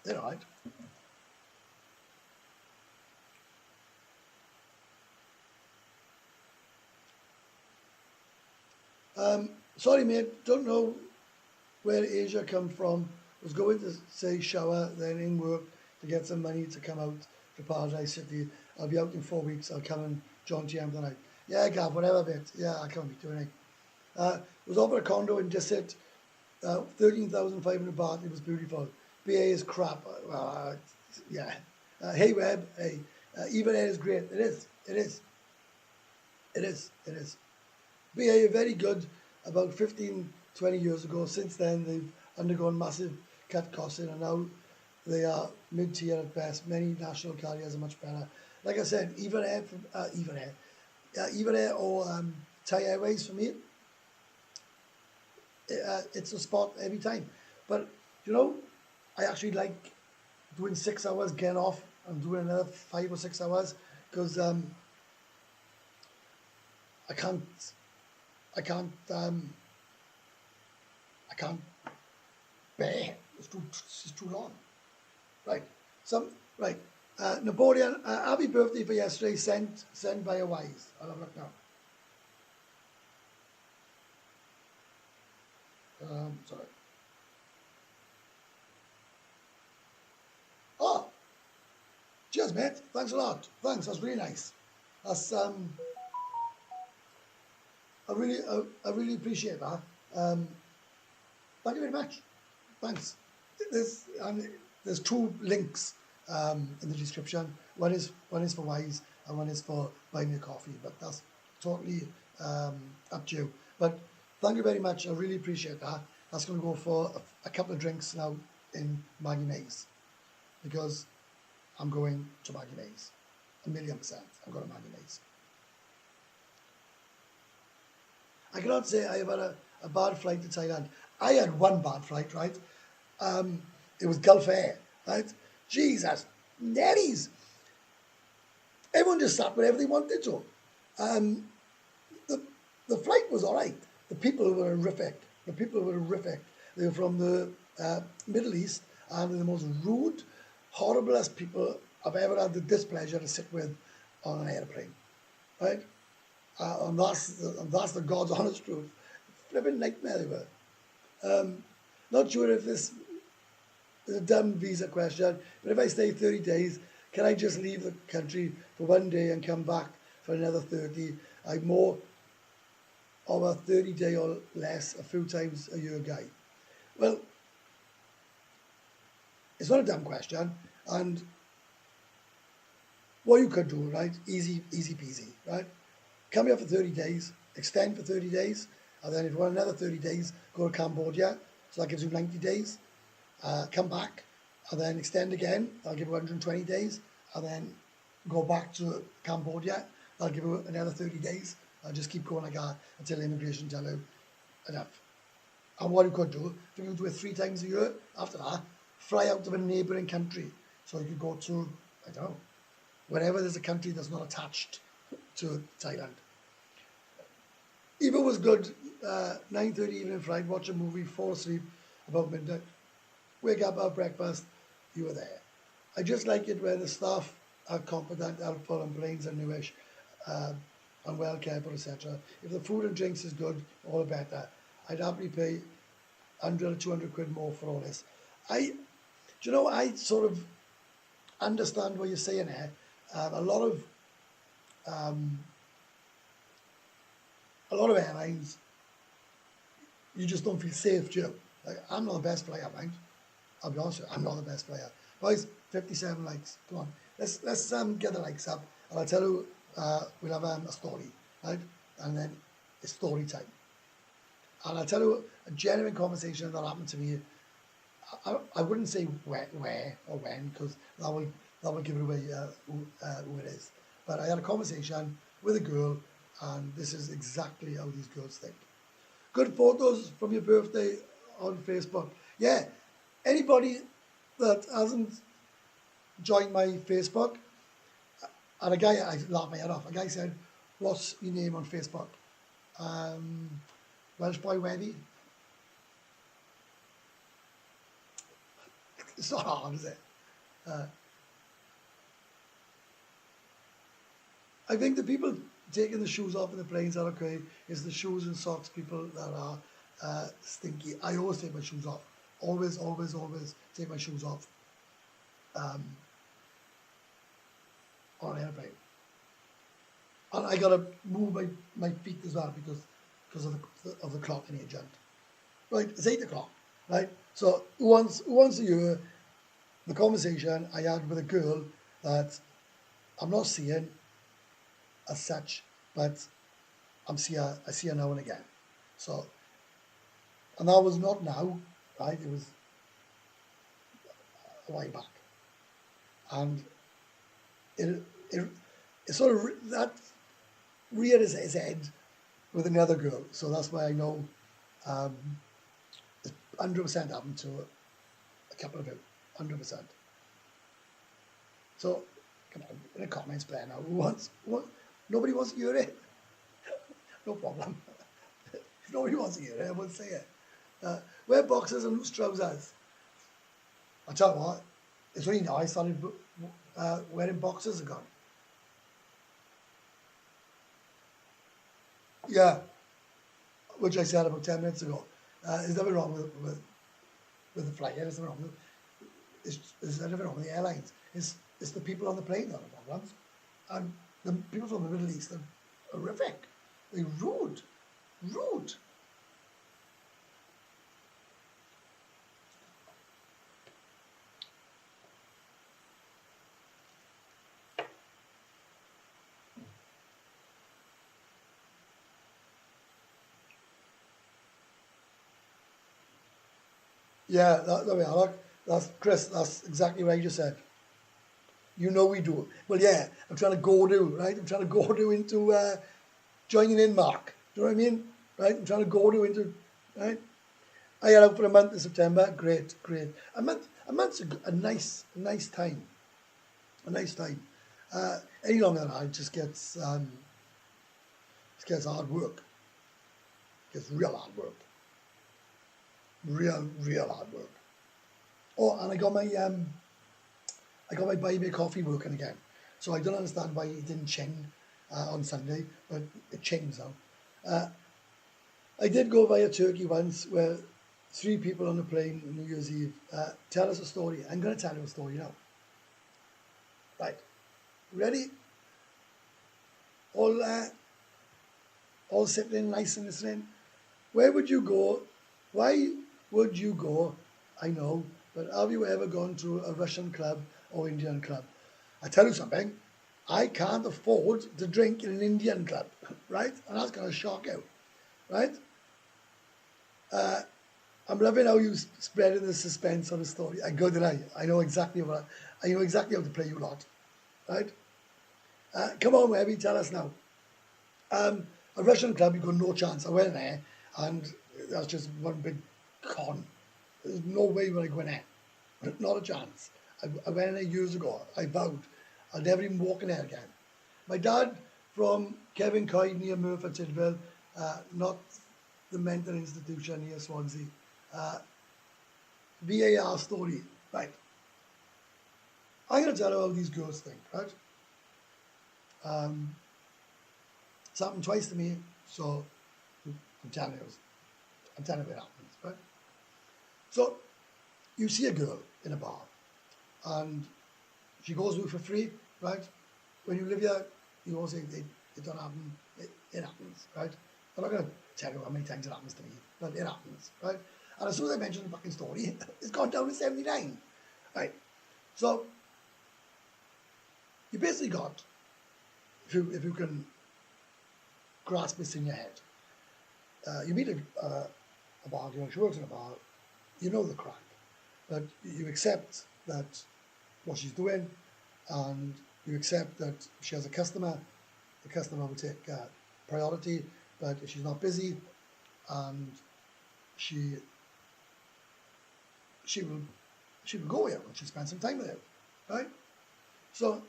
They're all right. Sorry, mate, don't know where Asia come from. Was going to say shower, then in work to get some money to come out to Paradise City. I'll be out in 4 weeks. I'll come and Jomtien tonight. Yeah, Gav, whatever, mate. Yeah, I can't be doing it. Was offered a condo in Disset, 13,500 baht. It was beautiful. BA is crap. Yeah. Hey, Web. Hey, even Air is great. It is. It is. It is. It is. BA are very good about 15, 20 years ago. Since then, they've undergone massive cut costs and now they are mid-tier at best. Many national carriers are much better. Like I said, even Air or Thai Airways for me, it's a spot every time. But, you know, I actually like doing 6 hours, getting off, and doing another 5 or 6 hours because I can't bear. It's too long. Right. Napoleon, happy birthday for yesterday. Sent by a wise. I'll have a look now. Sorry. Oh, cheers, mate. Thanks a lot. Thanks. That's really nice. That's I really appreciate that. Thank you very much. Thanks. There's 2 links in the description. One is for Wise and one is for Buy Me a Coffee. But that's totally up to you. But thank you very much. I really appreciate that. That's going to go for a couple of drinks now in Maggie Mays because I'm going to Maggie Mays. 1,000,000%. I'm going to Maggie Mays. I cannot say I have had a bad flight to Thailand. I had 1 bad flight, right? It was Gulf Air, right? Jesus, nannies. Everyone just sat wherever they wanted to. The flight was all right. The people were horrific. They were from the Middle East and the most rude, horriblest people I've ever had the displeasure to sit with on an airplane, right? And that's the God's honest truth. Flipping nightmare they were. Not sure if this is a dumb visa question, but if I stay 30 days, can I just leave the country for one day and come back for another 30? I'm more of a 30-day or less a few times a year guy. Well, it's not a dumb question, and what you could do, right, easy peasy, right? Come here for 30 days, extend for 30 days, and then if you want another 30 days, go to Cambodia, so that gives you 90 days. Come back, and then extend again, I'll give you 120 days, and then go back to Cambodia, I'll give you another 30 days, I'll just keep going like that until immigration tell you enough. And what you could do, if you do it 3 times a year, after that, fly out of a neighbouring country. So you could go to, I don't know, wherever there's a country that's not attached to Thailand. Even was good, 9:30 evening flight, watch a movie, fall asleep about midnight, wake up, have breakfast, you were there. I just like it when the staff are competent, helpful, and planes are newish, and well cared for, etc. If the food and drinks is good, all the better. I'd happily pay 100 or 200 quid more for all this. I sort of understand what you're saying here. A lot of airlines, you just don't feel safe, do you? Like, I'm not the best player, mind. I'll be honest with you, I'm not the best player. Boys, 57 likes. Come on, let's get the likes up, and I'll tell you, we'll have a story, right? And then it's story time. And I'll tell you a genuine conversation that happened to me. I wouldn't say where or when, because that will give it away who it is. But I had a conversation with a girl, and this is exactly how these girls think. Good photos from your birthday on Facebook. Yeah, anybody that hasn't joined my Facebook, and a guy, I laughed my head off, a guy said, what's your name on Facebook? Welsh Boy Webby. It's not hard, is it? I think the people taking the shoes off in the planes are okay. It's the shoes and socks people that are stinky. I always take my shoes off. Always take my shoes off on an airplane. And I gotta move my feet as well because of the clock in the agent. Right, it's 8 o'clock, right? So once a year, the conversation I had with a girl that I'm not seeing as such, but I see her now and again. So, and that was not now, right? It was a while back, and it sort of that reared his head with another girl. So that's why I know it's 100% happened to a couple of them, 100%. So come on, in the comments there now. Nobody wants to hear it. No problem. If nobody wants to hear it, I won't say it. Wear boxers and loose trousers. I tell you what, it's only now I started wearing boxers again. Yeah, which I said about 10 minutes ago. There's nothing wrong with the flight. There's nothing wrong with there's nothing wrong with the airlines. It's the people on the plane that are the problems. And the people from the Middle East are horrific. They're rude. Yeah, there we are. Look, that's Chris. That's exactly what you just said. You know we do. Well, yeah, I'm trying to goad you, right? I'm trying to goad you into joining in, Mark. Do you know what I mean? Right? I'm trying to goad you into, right? I had out for a month in September. Great. A month's a nice time. A nice time. Any longer than that, it just gets hard work. Gets real hard work. Real hard work. Oh, and I got my I got my buy me coffee working again. So I don't understand why it didn't ching on Sunday, but it chings now. I did go via Turkey once where 3 people on the plane New Year's Eve tell us a story. I'm going to tell you a story now. Right. Ready? All sitting nice and listening. Where would you go? Why would you go? I know, but have you ever gone to a Russian club or Indian club? I tell you something, I can't afford to drink in an Indian club, right? And that's going to shock you, right? I'm loving how you spreading the suspense on the story. I go deny. I know exactly how to play you lot, right? Come on, Webby, tell us now. A Russian club, you got no chance. I went there, and that's just one big con. There's no way would I go in there. Not a chance. I went in there years ago. I vowed I'll never even walk in there again. My dad from Kevin Coy near Murford Tidwell, not the mental institution near Swansea. VAR story, right? I'm going to tell you how these girls think, right? It's happened twice to me, so I'm telling you it happens, right? So you see a girl in a bar, and she goes with for free, right? When you live here, you always say it don't happen. It happens, right? I'm not going to tell you how many times it happens to me, but it happens, right? And as soon as I mention the fucking story, it's gone down to 79, right? So you basically got, if you can grasp this in your head, you meet a bar girl, she works in a bar, you know the crack, but you accept that what she's doing, and you accept that if she has a customer, the customer will take priority, but if she's not busy, and she will go here and she'll spend some time with you, right? So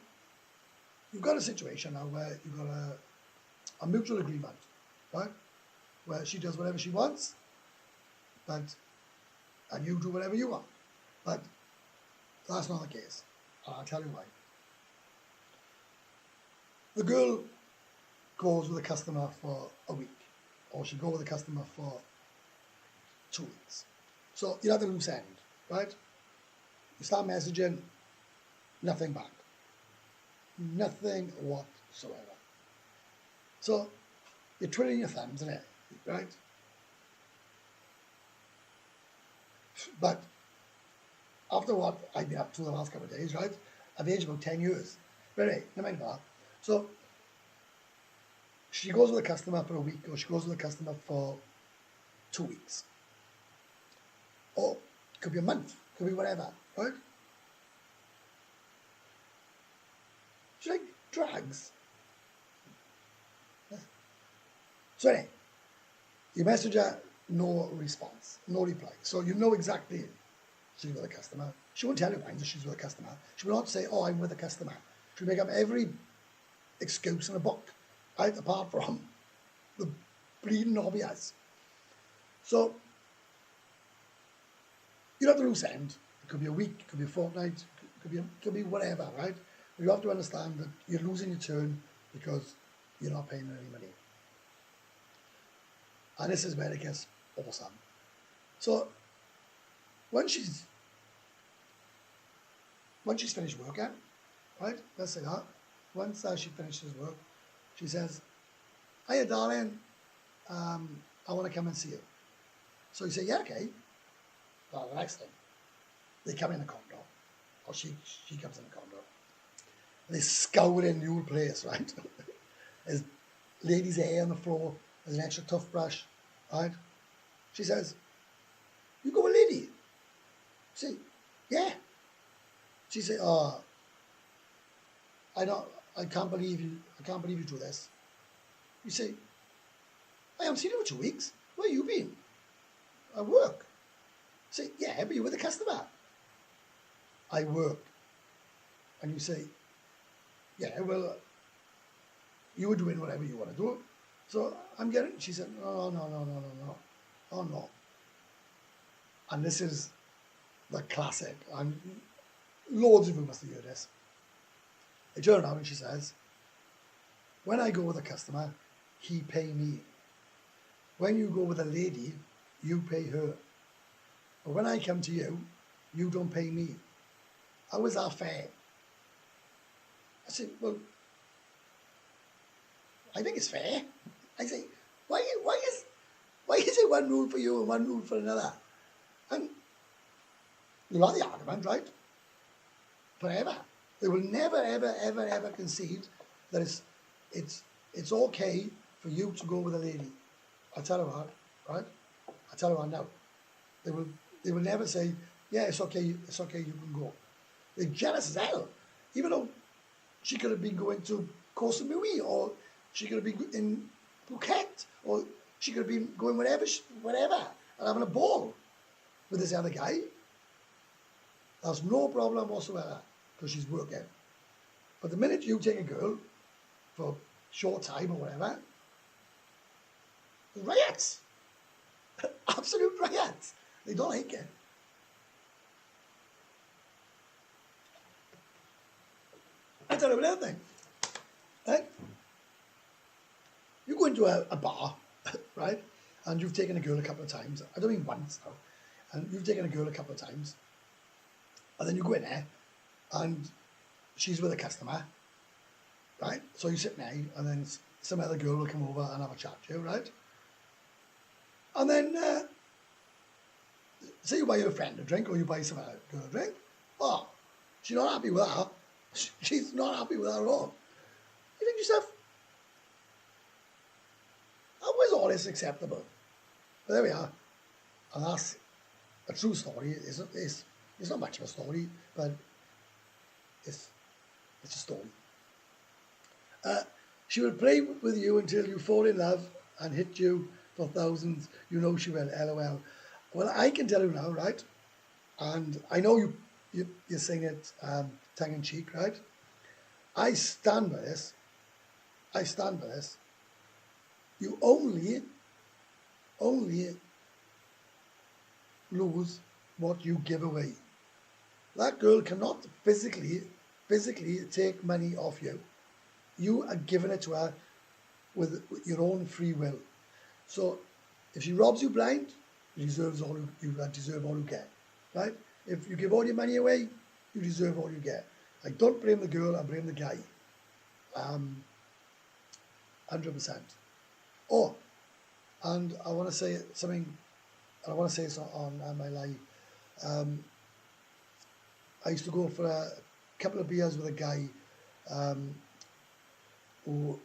you've got a situation now where you've got a mutual agreement, right? Where she does whatever she wants, and you do whatever you want. But that's not the case. I'll tell you why. The girl goes with a customer for a week, or she'll go with a customer for 2 weeks. So you're at the loose end, right? You start messaging, nothing back. Nothing whatsoever. So you're twiddling your thumbs, isn't it? Right? But after what I've been up to the last couple of days, right? At the age of about 10 years. But anyway, no matter that. So she goes with a customer for a week, or she goes with a customer for 2 weeks. Or it could be a month, could be whatever, right? She like drugs. So anyway, you message her, no response, no reply. So you know exactly she's with a customer. She won't tell you why she's with a customer. She will not say, oh, I'm with a customer. She'll make up every excuse in a book, right, apart from the bleeding obvious. So you're at the loose end. It could be a week, it could be a fortnight, it could be whatever, right? But you have to understand that you're losing your turn because you're not paying her any money. And this is where it gets awesome. So once she's finished working, right? Let's say that. Once she finishes work, she says, hiya darling, I want to come and see you. So you say, yeah, okay. Well, the next thing, they come in the condo, or she comes in the condo. And they scour in the whole place, right? There's ladies' hair on the floor, there's an extra toothbrush, right? She says, you got a lady? Say, yeah. She said, oh, I can't believe you do this. You say, I haven't seen you for 2 weeks. Where you been? I work. Say, yeah, but you're with a customer. I work. And you say, yeah, well, you were doing whatever you want to do. So I'm getting, she said, no. Oh, no. And this is the classic. loads of you must have heard this. They turn around and she says, when I go with a customer, he pay me. When you go with a lady, you pay her. But when I come to you, you don't pay me. How is that fair? I said, well, I think it's fair. I say, why is it one rule for you and one rule for another? And you'll have the argument, right? Forever. They will never, ever, ever, ever concede that it's okay for you to go with a lady. I tell her what, right? I tell her what now. They will never say, yeah, it's okay, you can go. They're jealous as hell. Even though she could have been going to Koh Samui, or she could have been in Phuket, or she could have been going wherever, and having a ball with this other guy. That's no problem whatsoever, because she's working. But the minute you take a girl for a short time or whatever, riots. Absolute riots. They don't like it. I tell you another thing. Right? You go into a bar, right? And you've taken a girl a couple of times. I don't mean once now. And you've taken a girl a couple of times. And then you go in there and she's with a customer, right? So you sit there and then some other girl will come over and have a chat to you, right? And then, say you buy your friend a drink or you buy some other girl a drink. Oh, she's not happy with that. She's not happy with that at all. You think to yourself, how is all this acceptable? But there we are. And that's a true story. It's not much of a story, but it's a story. She will play with you until you fall in love and hit you for thousands. You know she will, LOL. Well, I can tell you now, right? And I know you're saying it tongue-in-cheek, right? I stand by this. I stand by this. You only lose what you give away. That girl cannot physically take money off you. You are giving it to her with your own free will. So if she robs you blind, you deserve all you get, right? If you give all your money away, you deserve all you get. I don't blame the girl, I blame the guy. 100%. Oh, and I want to say something, and I want to say this on my live. I used to go for a couple of beers with a guy who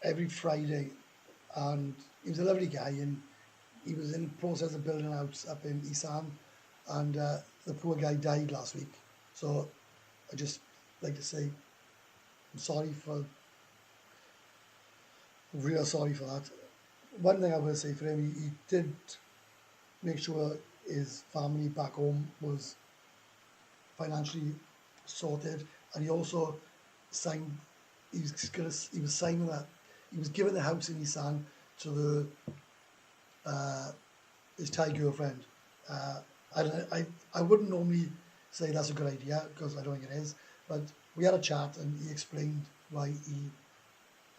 every Friday, and he was a lovely guy, and he was in the process of building a house up in Isan, and the poor guy died last week. So I just like to say I'm real sorry for that. One thing I will say for him, he did make sure his family back home was financially sorted, and he also signed. He was signing that. He was giving the house in Isan to his Thai girlfriend. I wouldn't normally say that's a good idea because I don't think it is, but we had a chat and he explained why he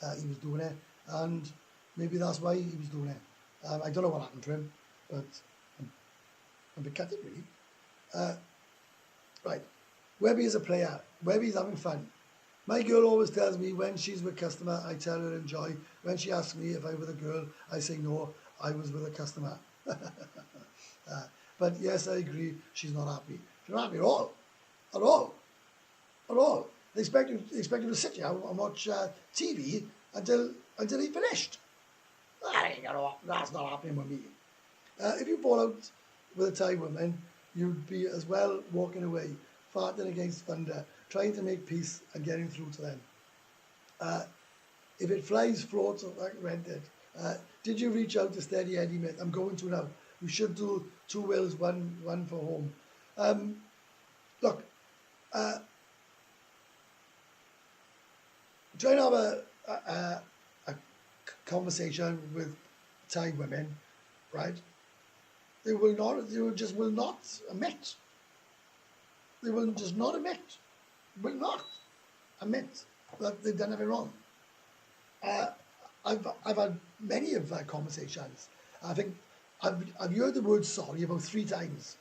was doing it, and maybe that's why he was doing it. I don't know what happened to him, but I'm a bit gutted really. Right, Webby is a player. Webby's having fun. My girl always tells me when she's with a customer, I tell her enjoy. When she asks me if I'm with a girl, I say no, I was with a customer. But yes, I agree, she's not happy. She's not happy at all. At all. At all. They expect you to sit here and watch TV until he finished. That's not happening with me. If you fall out with a Thai woman, you'd be as well walking away, farting against thunder, trying to make peace and getting through to them. If it flies, floats, or rent it. Did you reach out to Steady Eddie, mate? I'm going to now. We should do 2 wills, one for home. Look, trying to have a conversation with Thai women, right? They just will not admit. they will just not will not admit that they've done anything wrong. I've had many of conversations. I think I've heard the word sorry about 3 times.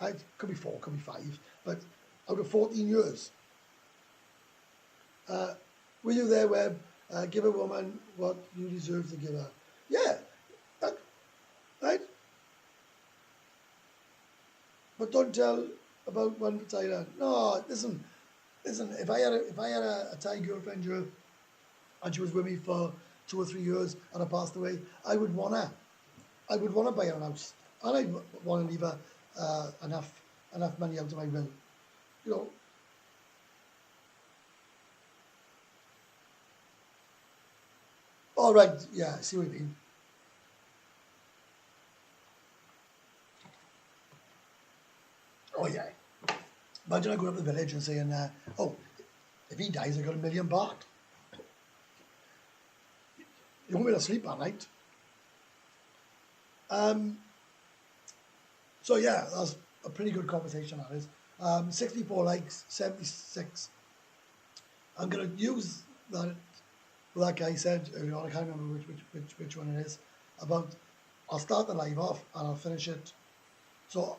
It could be 4, could be 5, but out of 14 years. Were you there, Webb? Give a woman what you deserve to give her. Yeah, right. But don't tell about one for Thailand. No, listen. If I had a Thai girlfriend here, and she was with me for 2 or 3 years, and I passed away, I would wanna buy her a house, and I want to leave her enough money out of my will, you know. All right, yeah, I see what you mean. Oh yeah. Imagine I going up to the village and saying, "Oh, if he dies, I got £1 million baht. You won't be able to sleep at night." So yeah, that's a pretty good conversation, that is. 64 likes, 76. I'm going to use that what that guy said earlier on. I can't remember which one it is. About, I'll start the live off and I'll finish it. So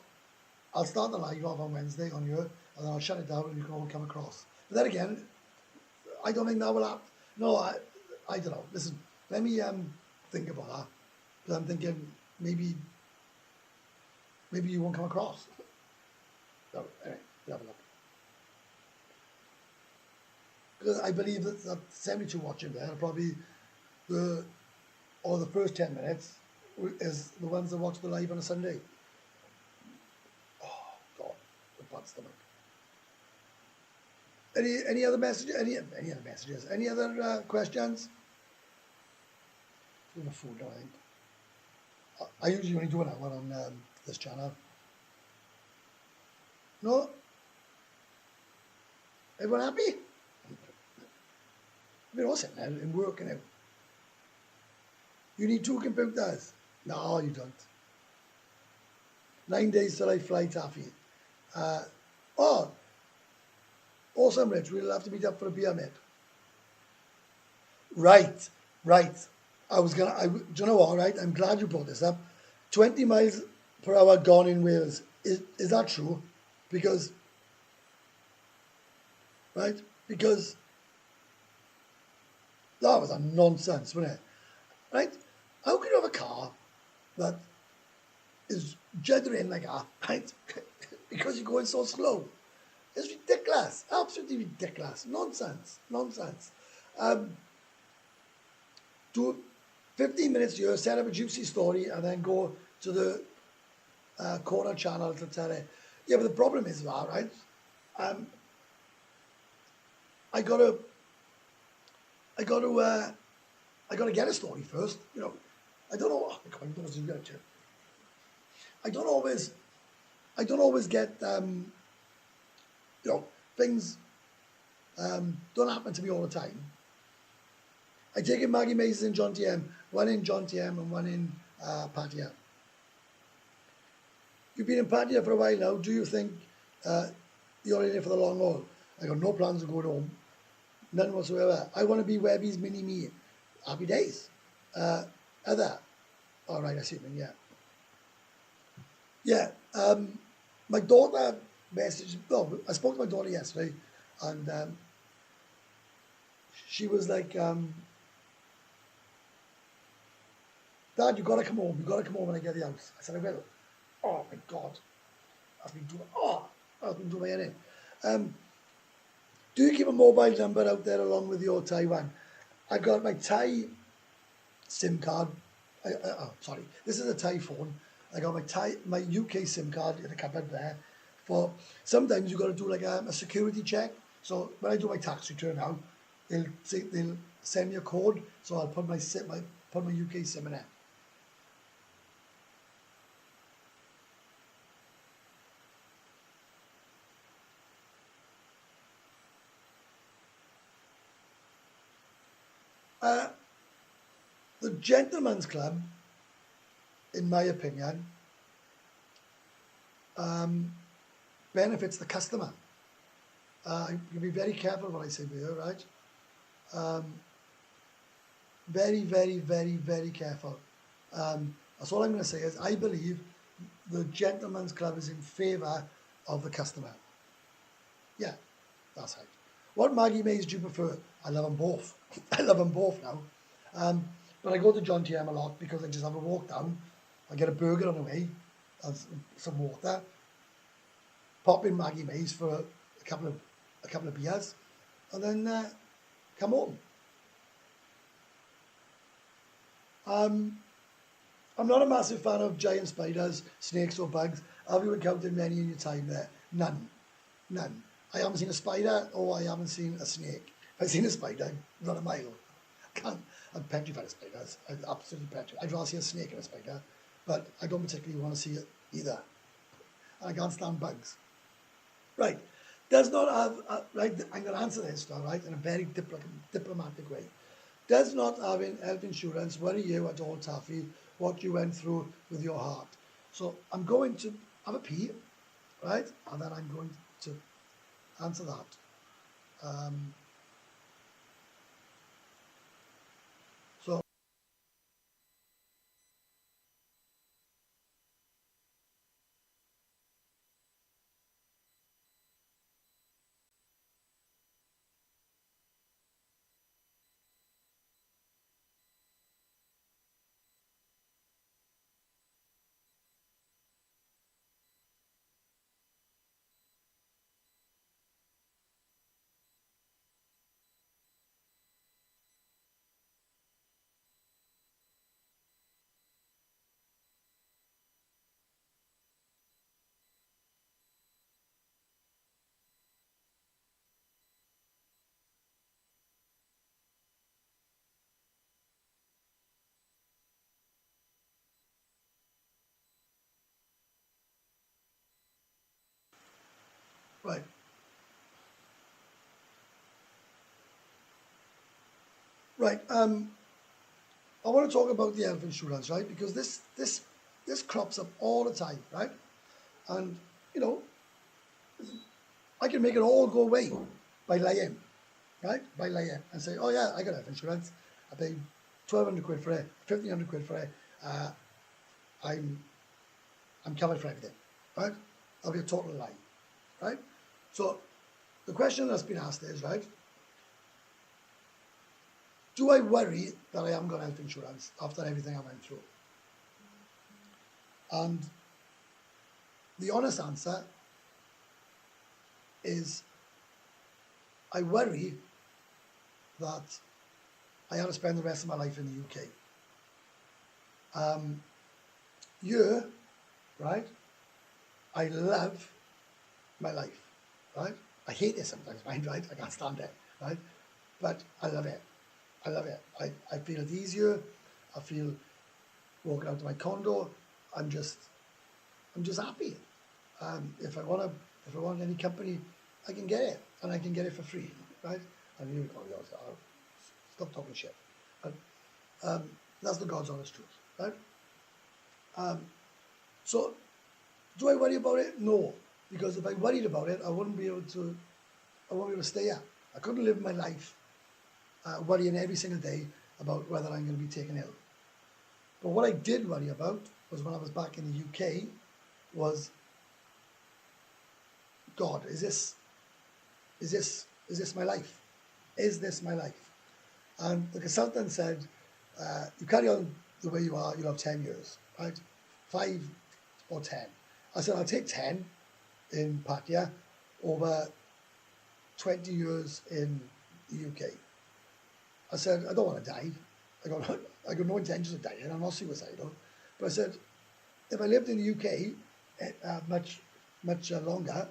I'll start the live off on Wednesday on here, and then I'll shut it down and you can all come across. But then again, I don't think that will happen. No, I don't know. Listen, let me think about that. Because I'm thinking maybe you won't come across. So anyway, we'll have a look. Because I believe that 72 watching there are probably the first 10 minutes is the ones that watch the live on a Sunday. Oh God, the bad stomach. Any other messages? Any other messages? Any other questions? We have food now, I think. I usually only do an hour on this channel. No? Everyone happy? We're all sitting there and working out. You need 2 computers? No, you don't. 9 days till I fly, Taffy. Awesome, Rich. We'll have to meet up for a beer, mate. Right. Do you know what, right? I'm glad you brought this up. 20 miles per hour gone in Wales. Is that true? Because that was a nonsense, wasn't it? Right? How can you have a car that is jittering like that, right? Because you're going so slow. It's ridiculous. Absolutely ridiculous. Nonsense. Do 15 minutes here, set up a juicy story, and then go to the corner channel to tell it. Yeah, but the problem is that, right? I gotta get a story first. You know, I don't know. I don't always get. You know, things don't happen to me all the time. I take it Maggie Mays in Jomtien, one in Jomtien and one in Pattaya. You've been in Pattaya for a while now. Do you think you're in it for the long haul? I got no plans of going home. None whatsoever. I want to be Webby's mini-me. Happy days. Other. All right, I see what you mean, yeah. Yeah, my daughter messaged, I spoke to my daughter yesterday, and she was like, Dad, you got to come home. You got to come home when I get the house. I said, I will. Oh, my God. That's been doing my head in. Do you keep a mobile number out there along with your Taiwan? I got my Thai SIM card. Sorry, this is a Thai phone. I got my UK SIM card in the cupboard there. For sometimes you got to do like a security check. So when I do my tax return now, they'll send me a code. So I'll put my UK SIM in it. The Gentleman's Club, in my opinion, benefits the customer. You be very careful what I say here, right? Very, very, very, very careful. That's all I'm going to say is I believe the gentleman's club is in favour of the customer. Yeah, that's right. What Maggie Mays do you prefer? I love them both. I love them both now. But I go to Jomtien a lot because I just have a walk down. I get a burger on the way, and some water. Pop in Maggie Mays for a couple of beers, and then come home. I'm not a massive fan of giant spiders, snakes or bugs. Have you encountered many in your time there? None. None. I haven't seen a spider or I haven't seen a snake. If I've seen a spider, run a mile. I can't. I'm petrified of spiders. I'm absolutely petrified. I'd rather see a snake than a spider, but I don't particularly want to see it either. And I can't stand bugs. Right. Does not have, right, I'm going to answer this now, right, in a very diplomatic way. Does not having health insurance worry you at all, Taffy, what you went through with your heart? So I'm going to have a pee, right, and then I'm going to answer that. So, right. Right. I want to talk about the health insurance, right? Because this crops up all the time, right? And you know, I can make it all go away by lying, right? By lying and say, oh yeah, I got health insurance. I pay 1,200 quid for it, 1,500 quid for it. I'm covered for everything, right? That'll be a total lie, right? So the question that's been asked is, right? Do I worry that I haven't got health insurance after everything I went through? And the honest answer is I worry that I have to spend the rest of my life in the UK. Here, right, I love my life, right? I hate it sometimes, mind, right? I can't stand it, right? But I love it. I love it. I feel it easier. I feel walking out to my condo, I'm just happy. If I want any company, I can get it, and I can get it for free, right? And you stop talking shit. But that's the God's honest truth, right? So, do I worry about it? No, because if I worried about it, I wouldn't be able to stay here. I couldn't live my life worrying every single day about whether I'm going to be taken ill. But what I did worry about was when I was back in the UK was, God, is this my life? Is this my life? And the consultant said, you carry on the way you are, you'll have 10 years, right? 5 or 10. I said, I'll take 10 in Pattaya over 20 years in the UK. I said, I don't want to die. I got no intention of dying. I'm not suicidal. But I said, if I lived in the UK much longer,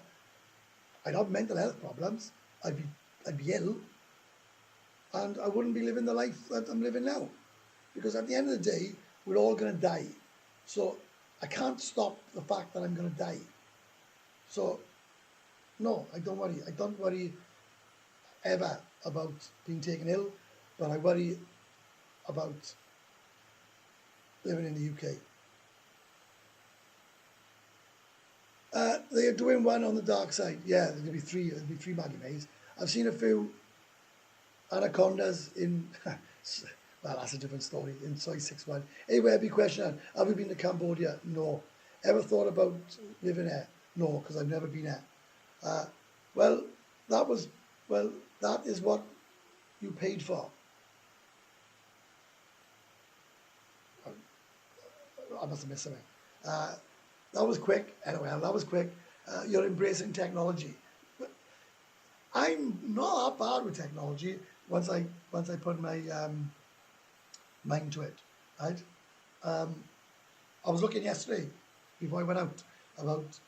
I'd have mental health problems. I'd be ill, and I wouldn't be living the life that I'm living now. Because at the end of the day, we're all going to die. So I can't stop the fact that I'm going to die. So no, I don't worry. I don't worry ever about being taken ill, but I worry about living in the UK. They are doing one on the dark side. Yeah, there's gonna be three. There'll be three Maggie Mays. I've seen a few anacondas in. Well, that's a different story. In Soy 6-1. Anyway, big question. Have you been to Cambodia? No. Ever thought about living there? No, because I've never been there. Uh, well, that was well. That is what you paid for. I must have missed something. That was quick. Anyway, that was quick. You're embracing technology. But I'm not that bad with technology once I put my mind to it. Right? I was looking yesterday before I went out about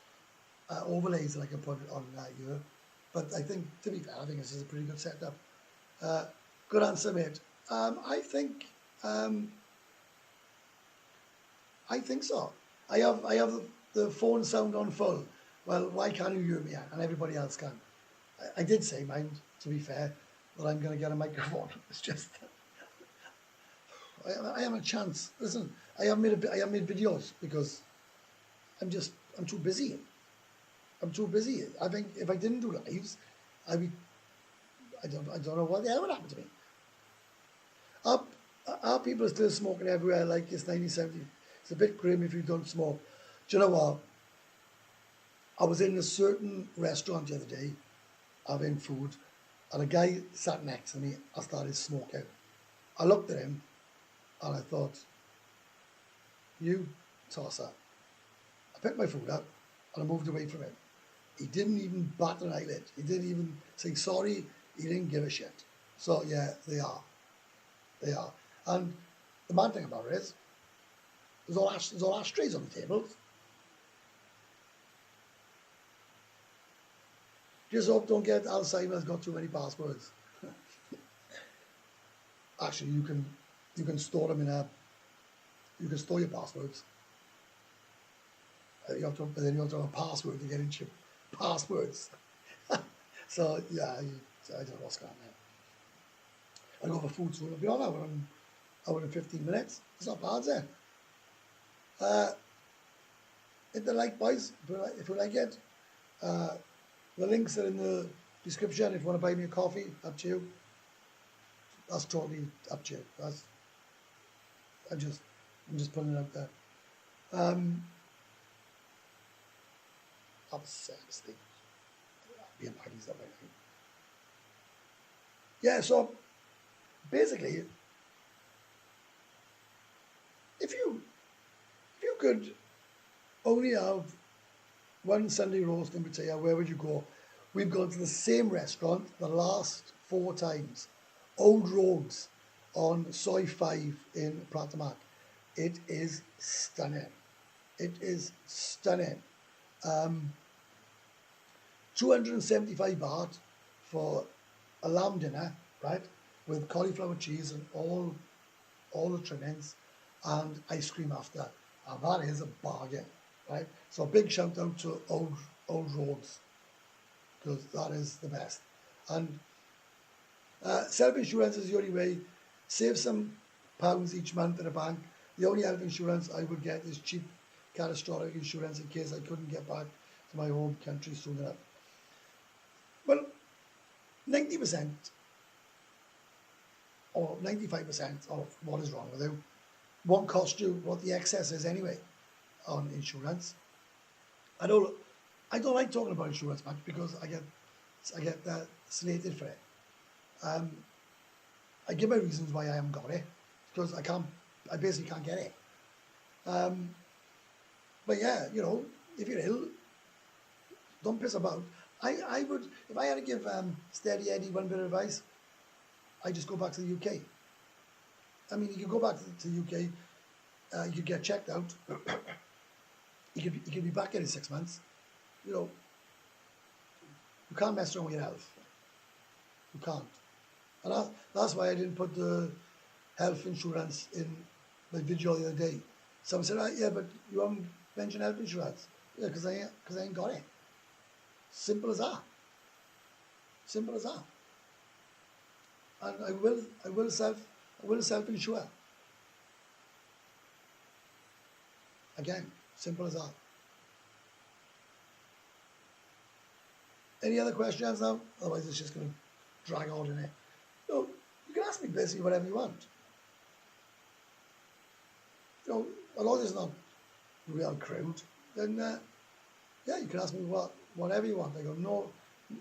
overlays that I can put on here. But I think, to be fair, I think this is a pretty good setup. Good answer, mate. I think so. I have the phone sound on full. Well, why can't you hear me? And everybody else can. I did say, mind, to be fair, that I'm going to get a microphone. It's just I haven't a chance. Listen, I have made videos because I'm too busy. I'm too busy. I think if I didn't do lives, I don't know what the hell would happen to me. Are people still smoking everywhere like it's 1970? It's a bit grim if you don't smoke. Do you know what? I was in a certain restaurant the other day, having food, and a guy sat next to me. I started smoking. I looked at him, and I thought, you tosser. I picked my food up, and I moved away from him. He didn't even bat an eyelid. He didn't even say sorry. He didn't give a shit. So yeah, they are. They are. And the mad thing about it is, there's all ashtrays on the tables. Just hope don't get Alzheimer's, got too many passwords. Actually, you can store them you can store your passwords. But then you have to have a password to get into your passwords. So yeah, I don't know what's going on there. I go for food soon. I'll be on that hour and 15 minutes. It's not bad, is it? Hit the like, boys, if you like it. The links are in the description if you want to buy me a coffee, up to you. That's totally up to you. I'm just putting it out there. I'm sexy. Be a Maggie's up, I think. Yeah, so basically, if you could only have one Sunday roast in Pattaya, where would you go? We've gone to the same restaurant the last 4 times. Old Roads on Soy 5 in Pattaya. It is stunning. It is stunning. 275 baht for a lamb dinner, right? With cauliflower cheese and all the trimmings and ice cream after. And that is a bargain, right? So a big shout out to Old Roads, because that is the best. And self-insurance is the only way. Save some pounds each month in a bank. The only health insurance I would get is cheap catastrophic insurance in case I couldn't get back to my home country soon enough. Well, 90% or 95% of what is wrong with you won't cost you what the excess is anyway on insurance. I don't like talking about insurance much because I get slated for it. I give my reasons why I haven't got it, because I basically can't get it. But yeah, if you're ill, don't piss about. I would, if I had to give Steady Eddie one bit of advice, I just go back to the UK. I mean, you could go back to the UK, you could get checked out, you could be back in 6 months. You can't mess around with your health. You can't. And that's why I didn't put the health insurance in my video the other day. Someone said, yeah, but you haven't mentioned health insurance. Yeah, because I ain't got it. Simple as that. Simple as that. And I will self-insure. Again, simple as that. Any other questions now? Otherwise it's just going to drag on in it. No, you can ask me basically whatever you want. You know, as long as it's not real crude, then yeah, you can ask me whatever you want. I go,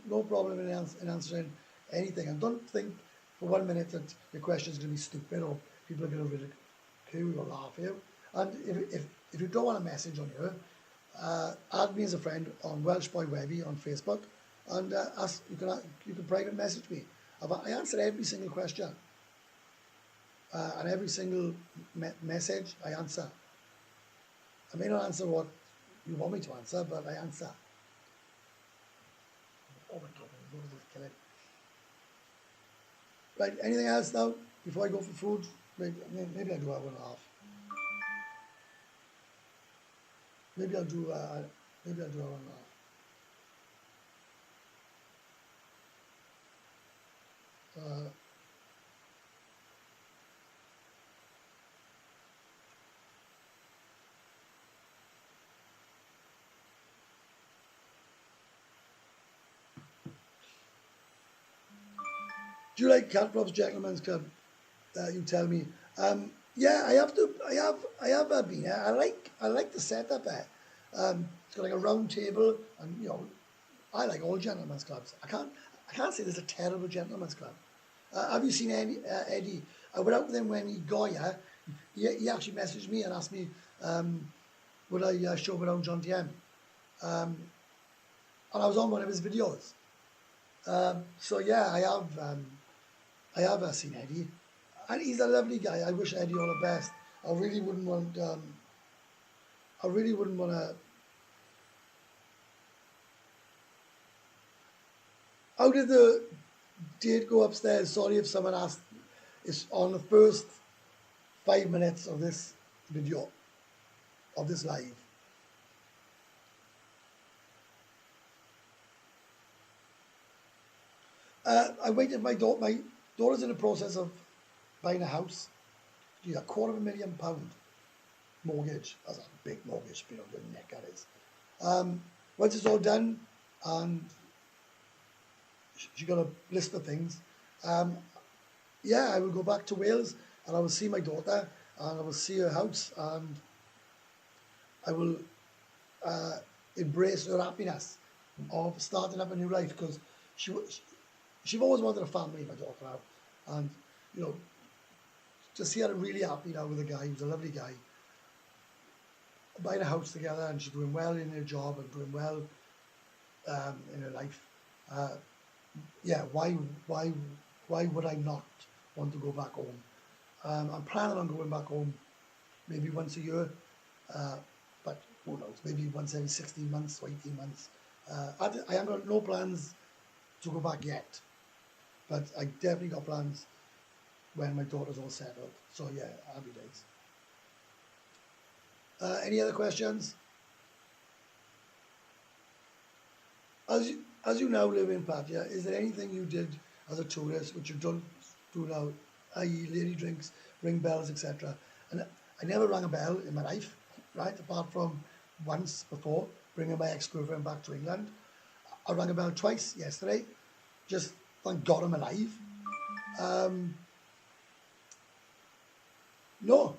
no problem in answering anything. And don't think for 1 minute that your question is going to be stupid or people are going to ridicule or laugh at you. And if you don't want a message on here, add me as a friend on Welsh Boy Webby on Facebook, and you can private message me. I answer every single question, and every single message I answer. I may not answer what you want me to answer, but I answer. Oh my God, I'm going to kill it. Right, anything else now before I go for food? Maybe I do hour and a half. Maybe I'll do hour and a half. Do you like Cat Rob's Gentlemen's Club? You tell me. Yeah, I have been there. I like the setup there. It's got like a round table, and you know, I like all gentlemen's clubs. I can't say there's a terrible gentlemen's club. Have you seen Eddie? I went out with him when he got here. He actually messaged me and asked me, would I show him around Jomtien? And I was on one of his videos. So yeah, I have seen Eddie, and he's a lovely guy. I wish Eddie all the best. I really wouldn't want to. How did the date go upstairs? Sorry if someone asked. It's on the first 5 minutes of this video, of this live. I waited. My daughter's in the process of buying a house. She's £250,000 mortgage. That's a big mortgage, you know, good neck that is. Once it's all done, and she got a list of things, yeah, I will go back to Wales and I will see my daughter and I will see her house, and I will embrace her happiness of starting up a new life, because she've always wanted a family, my daughter now, and you know, to see her really happy now with a guy who's a lovely guy, buying a house together, and she's doing well in her job and doing well in her life. Yeah, why would I not want to go back home? I'm planning on going back home maybe once a year, but who knows, maybe once every 16 months or 18 months. I haven't got no plans to go back yet, but I definitely got plans when my daughter's all settled. So yeah, happy days. Any other questions? As you now live in Pattaya, is there anything you did as a tourist which you don't do now, i.e. lady drinks, ring bells, etc.? And I never rang a bell in my life, right, apart from once before, bringing my ex-girlfriend back to England. I rang a bell twice yesterday, just thank God I'm alive. No,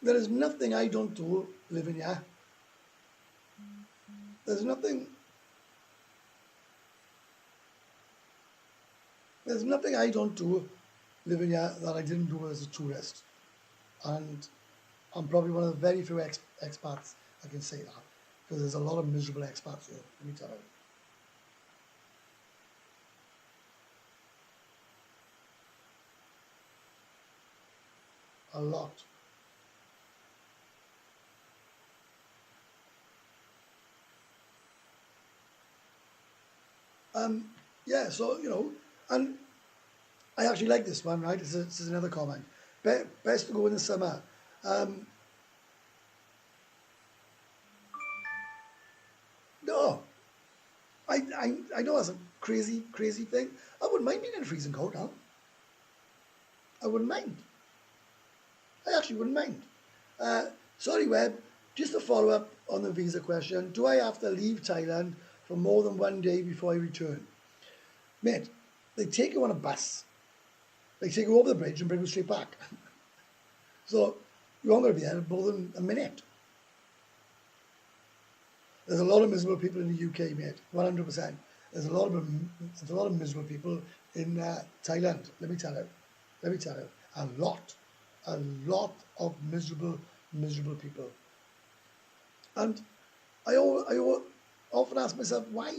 there is nothing I don't do living here. There's nothing I don't do living here that I didn't do as a tourist. And I'm probably one of the very few expats I can say that, because there's a lot of miserable expats here, let me tell you. A lot. Yeah, so, you know, and I actually like this one, right? This is another comment. Best to go in the summer. No, I know that's a crazy thing. I wouldn't mind being in a freezing coat now. I wouldn't mind. I actually wouldn't mind. Sorry, Web, just to follow up on the visa question, do I have to leave Thailand for more than 1 day before I return. Mate, they take you on a bus. They take you over the bridge and bring you straight back. So you aren't going to be there more than a minute. There's a lot of miserable people in the UK, mate. 100%. There's a lot of miserable people in Thailand. Let me tell you. A lot of miserable people. And I often ask myself, why?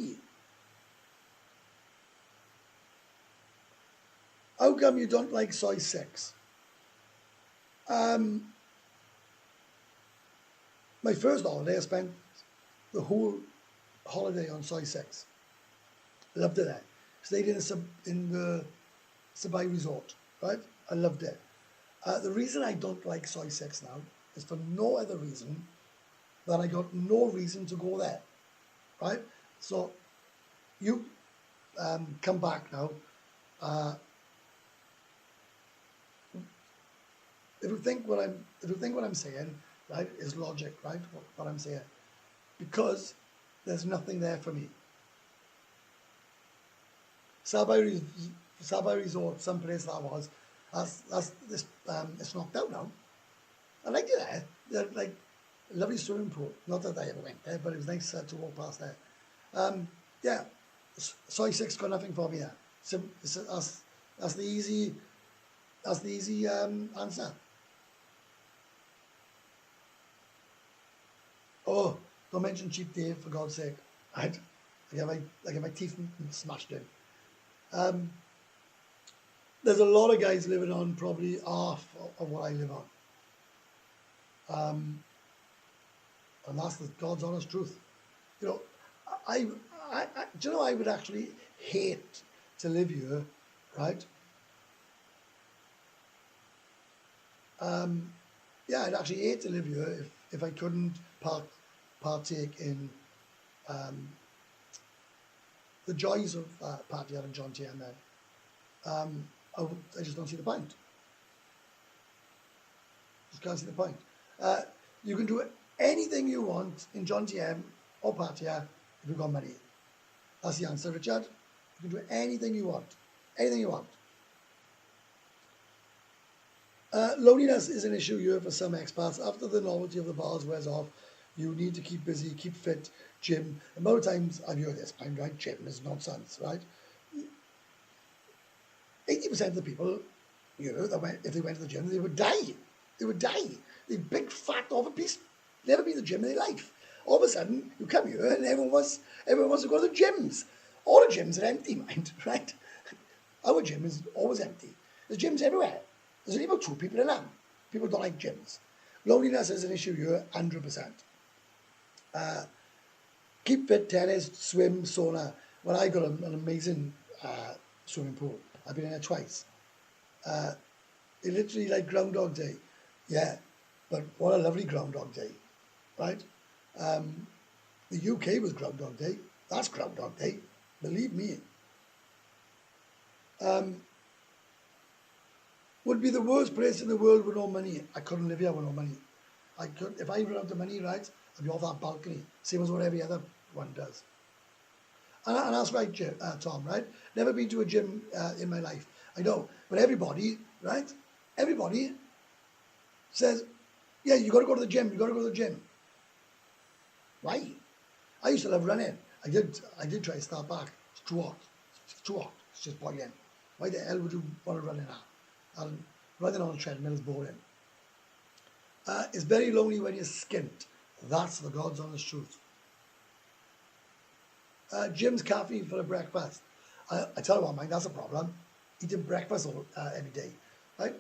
How come you don't like soy 6? My first holiday, I spent the whole holiday on soy 6. Loved it there. Stayed in the Sabai resort, right? I loved it. The reason I don't like soy 6 now is for no other reason than I got no reason to go there, right? So you come back now. If you think what I'm saying, right, is logic, right? What I'm saying, because there's nothing there for me. Sabai Resort, some place that was, it's knocked out now. I liked it there. They're like a lovely swimming pool. Not that I ever went there, but it was nice to walk past there. Yeah, soy 6 got nothing for me there. So that's the easy answer. Oh, don't mention Cheap Dave, for God's sake. Right? I get my teeth smashed in. There's a lot of guys living on probably half of what I live on. And that's the God's honest truth. You know, do you know, I would actually hate to live here, right? Yeah, I'd actually hate to live here if I couldn't partake in the joys of Pattaya and Jomtien then. I just don't see the point. Just can't see the point. You can do anything you want in Jomtien or Pattaya if you've got money. That's the answer, Richard. You can do anything you want. Anything you want. Loneliness is an issue here for some expats. After the novelty of the bars wears off, you need to keep busy, keep fit, gym. The amount of times I've heard this, I'm right, gym is nonsense, right? 80% of the people, you know, if they went to the gym, they would die. They would die. They're big, fat, obese, never been to the gym in their life. All of a sudden, you come here and everyone wants to go to the gyms. All the gyms are empty, mind, right? Our gym is always empty. There's gyms everywhere. There's only about 2 people in them. People don't like gyms. Loneliness is an issue here, 100%. Keep fit, tennis, swim, sauna. Well, I got an amazing swimming pool. I've been in it twice. It's literally like Groundhog Day. Yeah, but what a lovely Groundhog Day, right? The UK was Groundhog Day. That's Groundhog Day. Believe me. Would be the worst place in the world with no money. I couldn't live here with no money. If I ran out of money, right, I'd be off that balcony, same as what every other one does. And that's right, Tom, right? Never been to a gym in my life. I know, but everybody, right? Everybody says, yeah, you got to go to the gym. You got to go to the gym. Why? I used to love running. I did try to start back. It's too hot. It's too hot. It's just boiling. Why the hell would you want to run in that? And running on a treadmill is boring. It's very lonely when you're skint. That's the God's honest truth. Jim's caffeine for a breakfast. I tell you what, mate, that's a problem. Eating breakfast every day, right?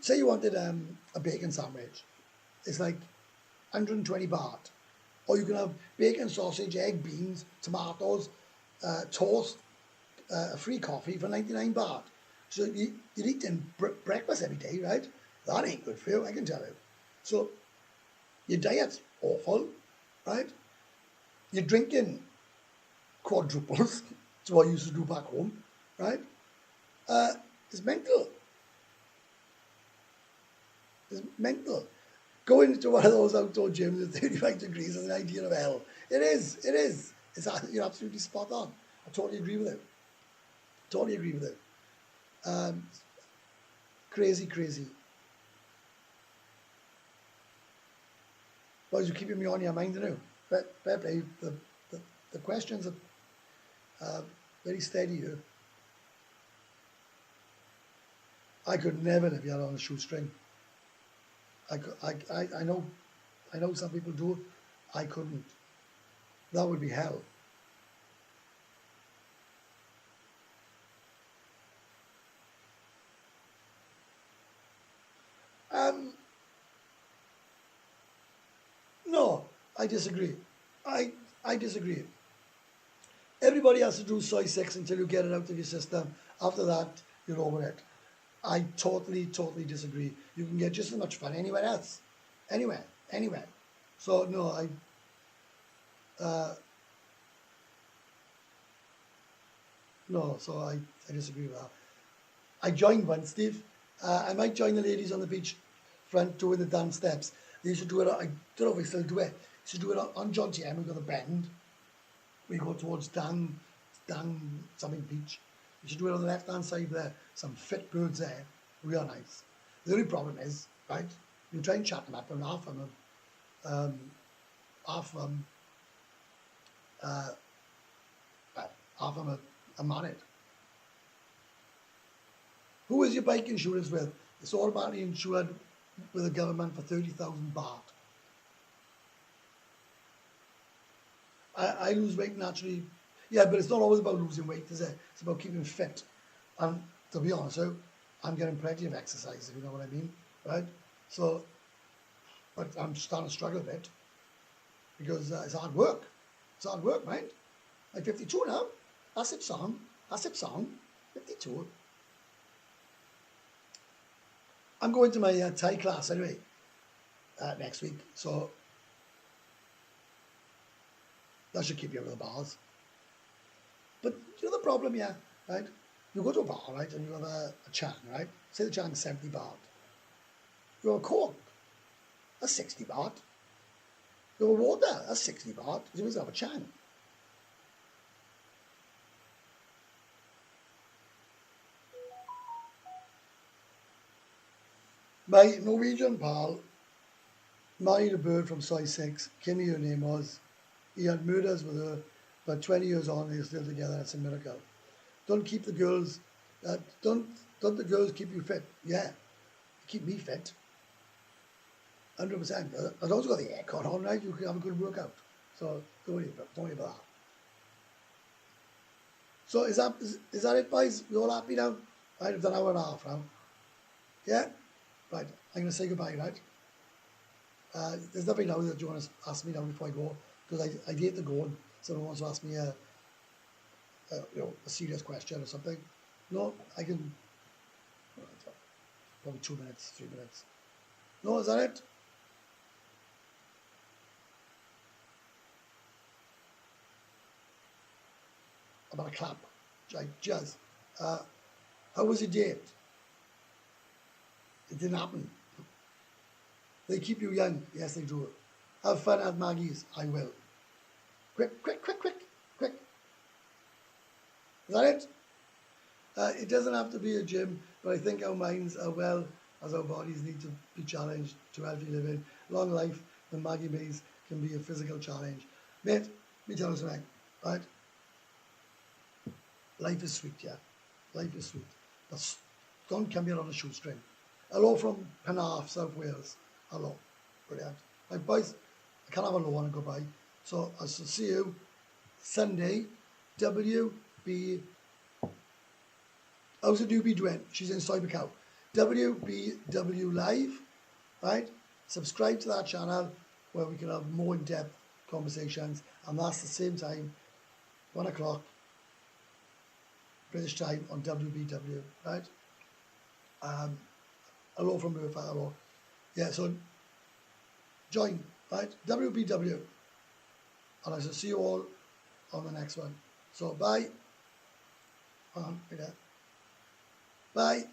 Say you wanted a bacon sandwich. It's like 120 baht. Or you can have bacon, sausage, egg, beans, tomatoes, toast, a free coffee for 99 baht. So you're eating breakfast every day, right? That ain't good for you, I can tell you. So your diet's awful, right? You're drinking quadruples to what you used to do back home, right? It's mental. It's mental. Going into one of those outdoor gyms at 35 degrees is an idea of hell. It is. It is. You're absolutely spot on. I totally agree with it. Totally agree with it. Crazy, crazy. Boys, you're keeping me on your mind, you know. Fair play. The questions are very steady here. I could never live here on a shoestring. I know some people do. I couldn't. That would be hell. No, I disagree. I disagree. Everybody has to do soy 6 until you get it out of your system. After that, you're over it. I totally disagree. You can get just as much fun anywhere else. Anywhere. So, no, I disagree with that. I joined one, Steve. I might join the ladies on the beach front doing the dance steps. They used to do it, I don't know if they still do it. They used to do it on Jomtien. We've got the bend. We go towards Dan something beach. You should do it on the left-hand side there. Some fit birds there. Real nice. The only problem is, right, you try and chat them up and half of them are married. Who is your bike insurance with? It's automatically insured with the government for 30,000 baht. I lose weight naturally. Yeah, but it's not always about losing weight, is it? It's about keeping fit. And to be honest, I'm getting plenty of exercise, if you know what I mean, right? So, but I'm starting to struggle a bit because it's hard work. It's hard work, mate. I'm 52 now. That's it, son. 52. I'm going to my Thai class anyway next week, so that should keep you out of the bars. But you know the problem, yeah, right? You go to a bar, right, and you have a chang, right? Say the chang's 70 baht. You have a Coke, that's 60 baht. You have a water, that's 60 baht. You always have a chang. My Norwegian pal married a bird from Soy 6. Kimmy, her name was. He had murders with her, but 20 years on, they're still together. That's a miracle. Don't keep the girls, don't the girls keep you fit? Yeah, keep me fit. 100%. As long as you've got the aircon on, right, you can have a good workout. So don't worry about that. So is that it, boys? You all happy now? Right, it's an hour and a half now. Yeah? Right, I'm going to say goodbye, right? There's nothing now that you want to ask me now before I go, because I hate to go and someone wants to ask me a serious question or something. No, I can, probably 2 minutes, 3 minutes. No, is that it? I'm going to clap. Jazz. How was your date? It didn't happen. They keep you young. Yes, they do. Have fun at Maggie's. I will. Quick. Is that it? It doesn't have to be a gym, but I think our minds are well as our bodies need to be challenged to healthy living. Long life, the Maggie maze can be a physical challenge. Mate, let me tell you something, right? Life is sweet, yeah. Life is sweet. But don't come here on a shoestring. Hello from Penarth, South Wales. Hello. Brilliant. Right, boys, I can't have a low and goodbye. So I shall see you Sunday. WB. How's the newbie doing? She's in Cybercow. WBW Live. Right? Subscribe to that channel where we can have more in-depth conversations. And that's the same time, 1 o'clock British time on WBW. Right? Hello from Murphy, hello. Yeah, so join, right? WBW. And I shall see you all on the next one. So bye. Bye.